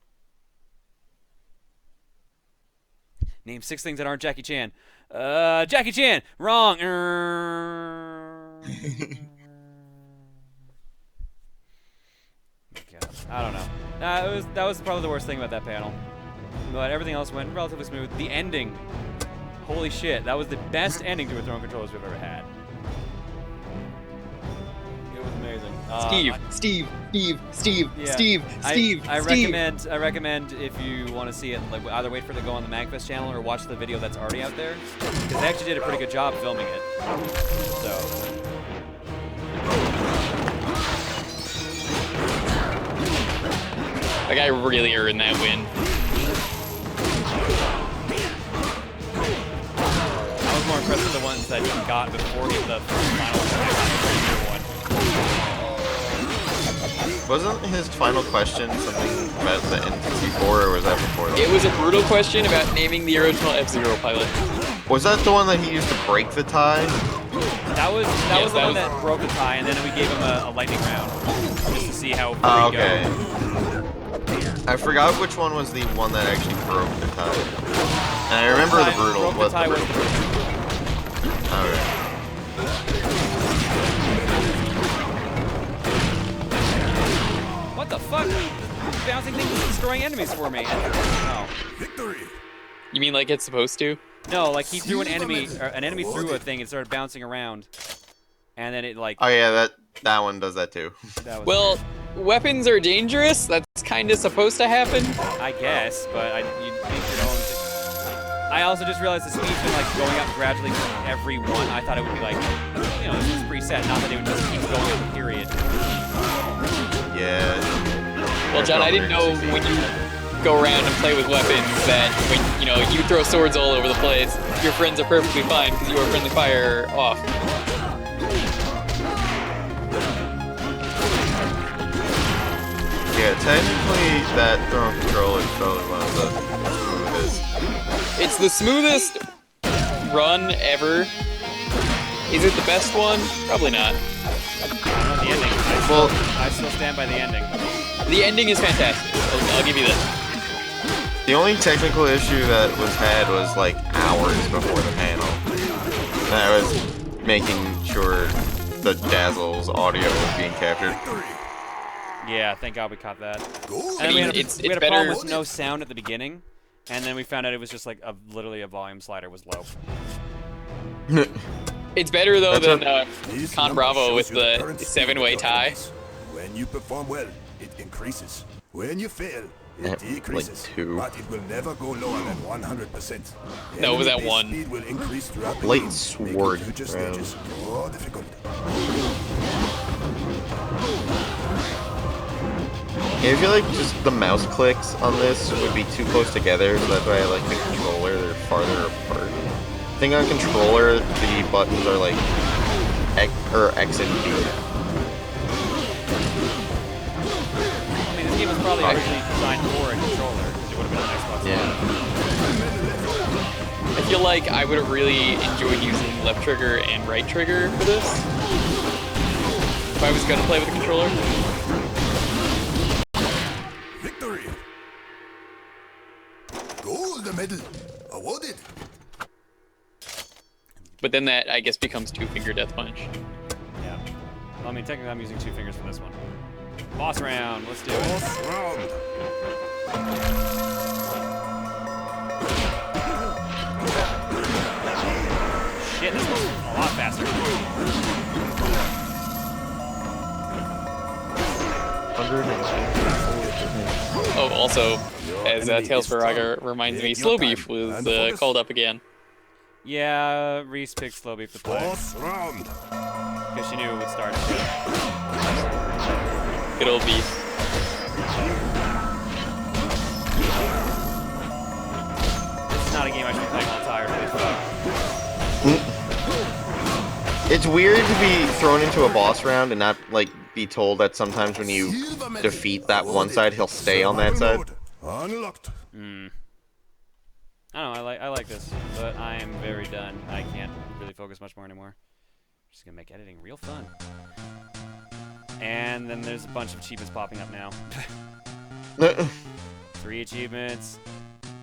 Name 6 things that aren't Jackie Chan. Jackie Chan! Wrong! I don't know. That was probably the worst thing about that panel. But everything else went relatively smooth. The ending. Holy shit. That was the best ending to a Throne Controllers we've ever had. It was amazing. I recommend if you want to see it, like, either wait for it to go on the MagFest channel or watch the video that's already out there, because they actually did a pretty good job filming it. So. That guy really earned that win. I was more impressed with the ones that he got before the final one. Wasn't his final question something about the N64, or was that before that? It was a brutal question about naming the original F-Zero pilot. Was that the one that he used to break the tie? That was the one that broke the tie, and then we gave him a lightning round just to see how far he'd okay. go. I forgot which one was the one that actually broke the tie. And I remember the brutal. Broke the tie was the brutal. Okay. What the fuck? Bouncing things is destroying enemies for me. No. Victory! You mean like it's supposed to? No, like he threw an enemy threw a thing and started bouncing around. And then it like... Oh yeah, that one does that too. That was Well, weapons are dangerous. That's kind of supposed to happen. I guess, but you'd think your own... I also just realized the speed's been like going up gradually for every one. I thought it would be like, this is preset, not that it would just keep going up, period. Yeah. Well, John, I didn't know when you go around and play with weapons that when, you throw swords all over the place, your friends are perfectly fine because you are friendly fire off. Yeah, technically that throne control is probably one of the smoothest. It's the smoothest run ever. Is it the best one? Probably not. The ending. I still stand by the ending. The ending is fantastic. I'll give you that. The only technical issue that was had was like hours before the panel. That was making sure the Dazzle's audio was being captured. Yeah, thank God we caught that. I mean, it's we had a better. problem with no sound at the beginning, and then we found out it was just like literally a volume slider was low. It's better though That's than This Con number Bravo shows with you the current speed 7-way of your tie. enemies. When you perform well, it increases. When you fail, it Like decreases. 2. But it will never go lower than 100%. No, it was at Enemy 1. Speed will increase throughout the Late game, sword making future round. stages more difficult. Yeah, I feel like just the mouse clicks on this would be too close together, so that's why I like the controller, they're farther apart. I think on controller, the buttons are like X and B. I mean, this game was probably originally designed for a controller, because it would have been on Xbox One. Yeah. I feel like I would have really enjoyed using left trigger and right trigger for this. If I was gonna play with a controller. Victory! Gold medal awarded. But then that, I guess, becomes two-finger death punch. Yeah. Well, I mean, technically I'm using 2 fingers for this one. Boss round, let's do it. Round. Shit, this one's a lot faster. Oh, also, as Tales for Raga reminds me, Slow Beef was called up again. Yeah, Reese picked Slow Beef to play. Boss round. Because she knew it would start. Good old Beef. This is not a game I should be playing all entirely. It's weird to be thrown into a boss round and not like be told that sometimes when you defeat that one side, he'll stay on that side. Unlocked. I don't know, I like this, but I am very done. I can't really focus much more anymore. Just gonna make editing real fun. And then there's a bunch of achievements popping up now. 3 achievements,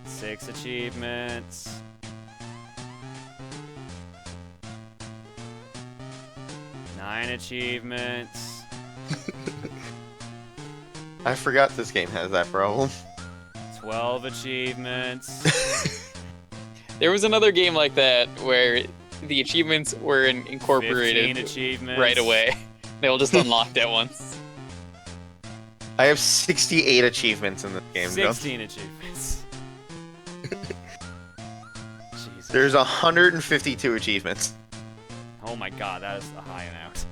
6 achievements. Nine achievements. I forgot this game has that problem. 12 achievements. There was another game like that where the achievements were 15 incorporated achievements. right away. They all just unlocked at once. I have 68 achievements in this game. 16 achievements. Jesus. There's 152 achievements. Oh my god, that is a high and out.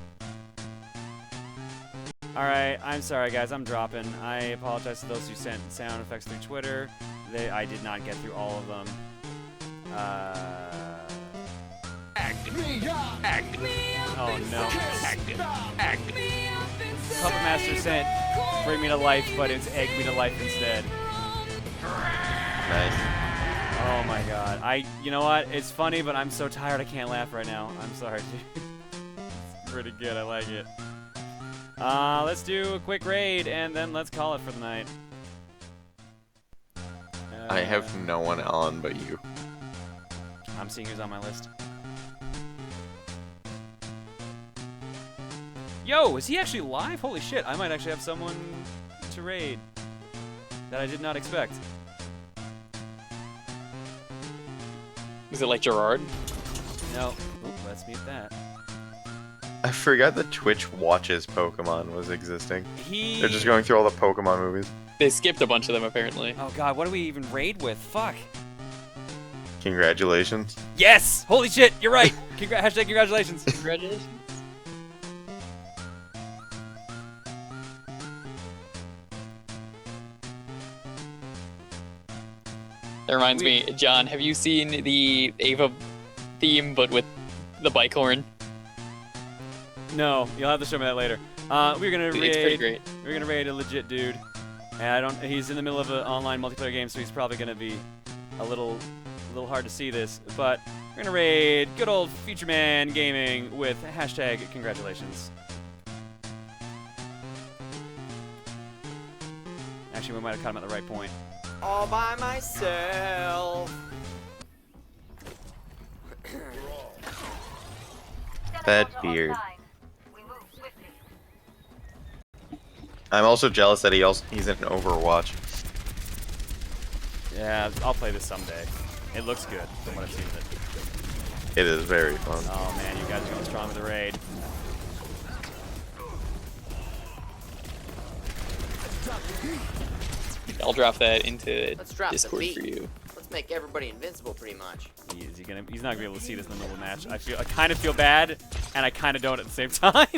Alright, I'm sorry guys, I'm dropping. I apologize to those who sent sound effects through Twitter. I did not get through all of them. Oh no. Puppet Master sent Bring Me to Life, but it's Egg Me to Life instead. Nice. Oh my god. You know what? It's funny, but I'm so tired I can't laugh right now. I'm sorry, dude. It's pretty good. I like it. Let's do a quick raid, and then let's call it for the night. I have no one on but you. I'm seeing who's on my list. Yo, is he actually live? Holy shit, I might actually have someone to raid that I did not expect. Is it like Gerard? No. Oop, let's mute that. I forgot that Twitch watches Pokemon was existing. He... They're just going through all the Pokemon movies. They skipped a bunch of them, apparently. Oh god, what do we even raid with? Fuck. Congratulations. Yes! Holy shit, you're right! Hashtag congratulations. Congratulations. That reminds me, John, have you seen the Ava theme, but with the bike horn? No, you'll have to show me that later. We're gonna raid. It's pretty great. We're gonna raid a legit dude, and he's in the middle of an online multiplayer game, so he's probably gonna be a little hard to see this. But we're gonna raid good old Future Man Gaming with hashtag congratulations. Actually, we might have caught him at the right point. All by myself. That beard. I'm also jealous that he's in Overwatch. Yeah, I'll play this someday. It looks good from what I've seen of it. It is very fun. Oh man, you guys are going strong with the raid. I'll drop that into Let's drop Discord the for beat. you. Let's make everybody invincible, pretty much. He's not gonna be able to see this in the middle of the match. I kind of feel bad, and I kind of don't at the same time.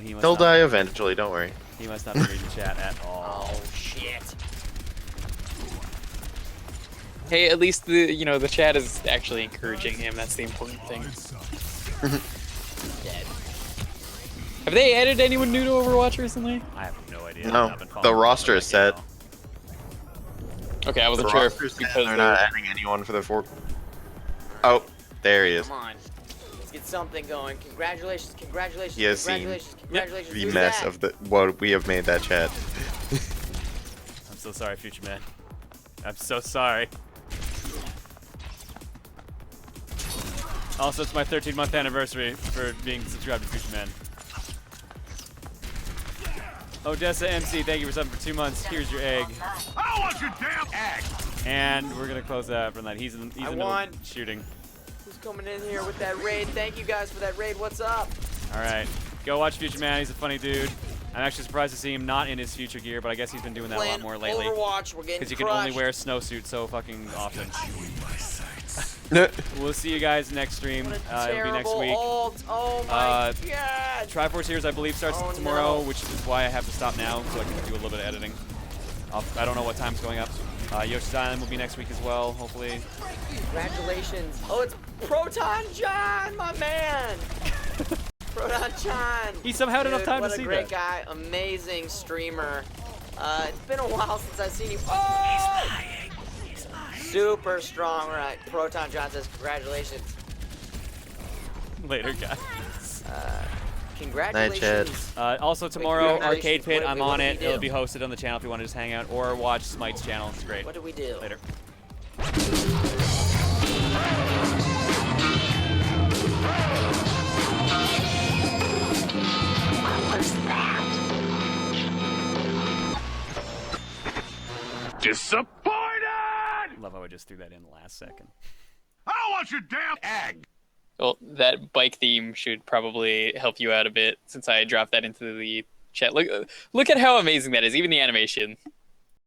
He'll die eventually. Don't worry. He must not be reading chat at all. Oh shit! Hey, at least the chat is actually encouraging him. That's the important thing. Dead. Have they added anyone new to Overwatch recently? I have no idea. No, I've been following the roster is set. Okay, I wasn't The sure roster's if set, because they're not adding anyone for the four. Oh, there he is. Come on. Let's get something going. Congratulations, congratulations, He has seen congratulations, congratulations. The Who's mess that? of what we have made that chat. I'm so sorry, Future Man. I'm so sorry. Also, it's my 13-month anniversary for being subscribed to Future Man. Odessa MC, thank you for subbing for 2 months. Here's your egg. I want your damn egg! And we're gonna close that out for the night. He's in the middle of shooting. Who's coming in here with that raid? Thank you guys for that raid. What's up? All right, go watch Future Man. He's a funny dude. I'm actually surprised to see him not in his future gear, but I guess he's been doing that a lot Playing more lately. Overwatch, we're getting Because you can only wear a snowsuit so fucking often. We'll see you guys next stream. What a It'll be next terrible week. ult. Oh my god. Triforce Heroes, I believe, starts Oh, tomorrow, no. which is why I have to stop now, so I can do a little bit of editing. I don't know what time's going up. Yoshi's Island will be next week as well, hopefully. Congratulations. Oh, it's Proton John, my man. Proton John. He somehow had enough Dude, time to what see a great that. guy. Amazing streamer. It's been a while since I've seen him. Oh! He's lying. Super strong, right? Proton John says congratulations. Later, guys. Congratulations. Also tomorrow, congratulations. Arcade Pit, I'm What on did it. we It'll do? be hosted on the channel if you want to just hang out or watch Smite's channel. It's great. What did we do? Later. Disappointed! Love how I just threw that in last second. I don't want your damn egg! Well, that bike theme should probably help you out a bit since I dropped that into the chat. Look at how amazing that is, even the animation.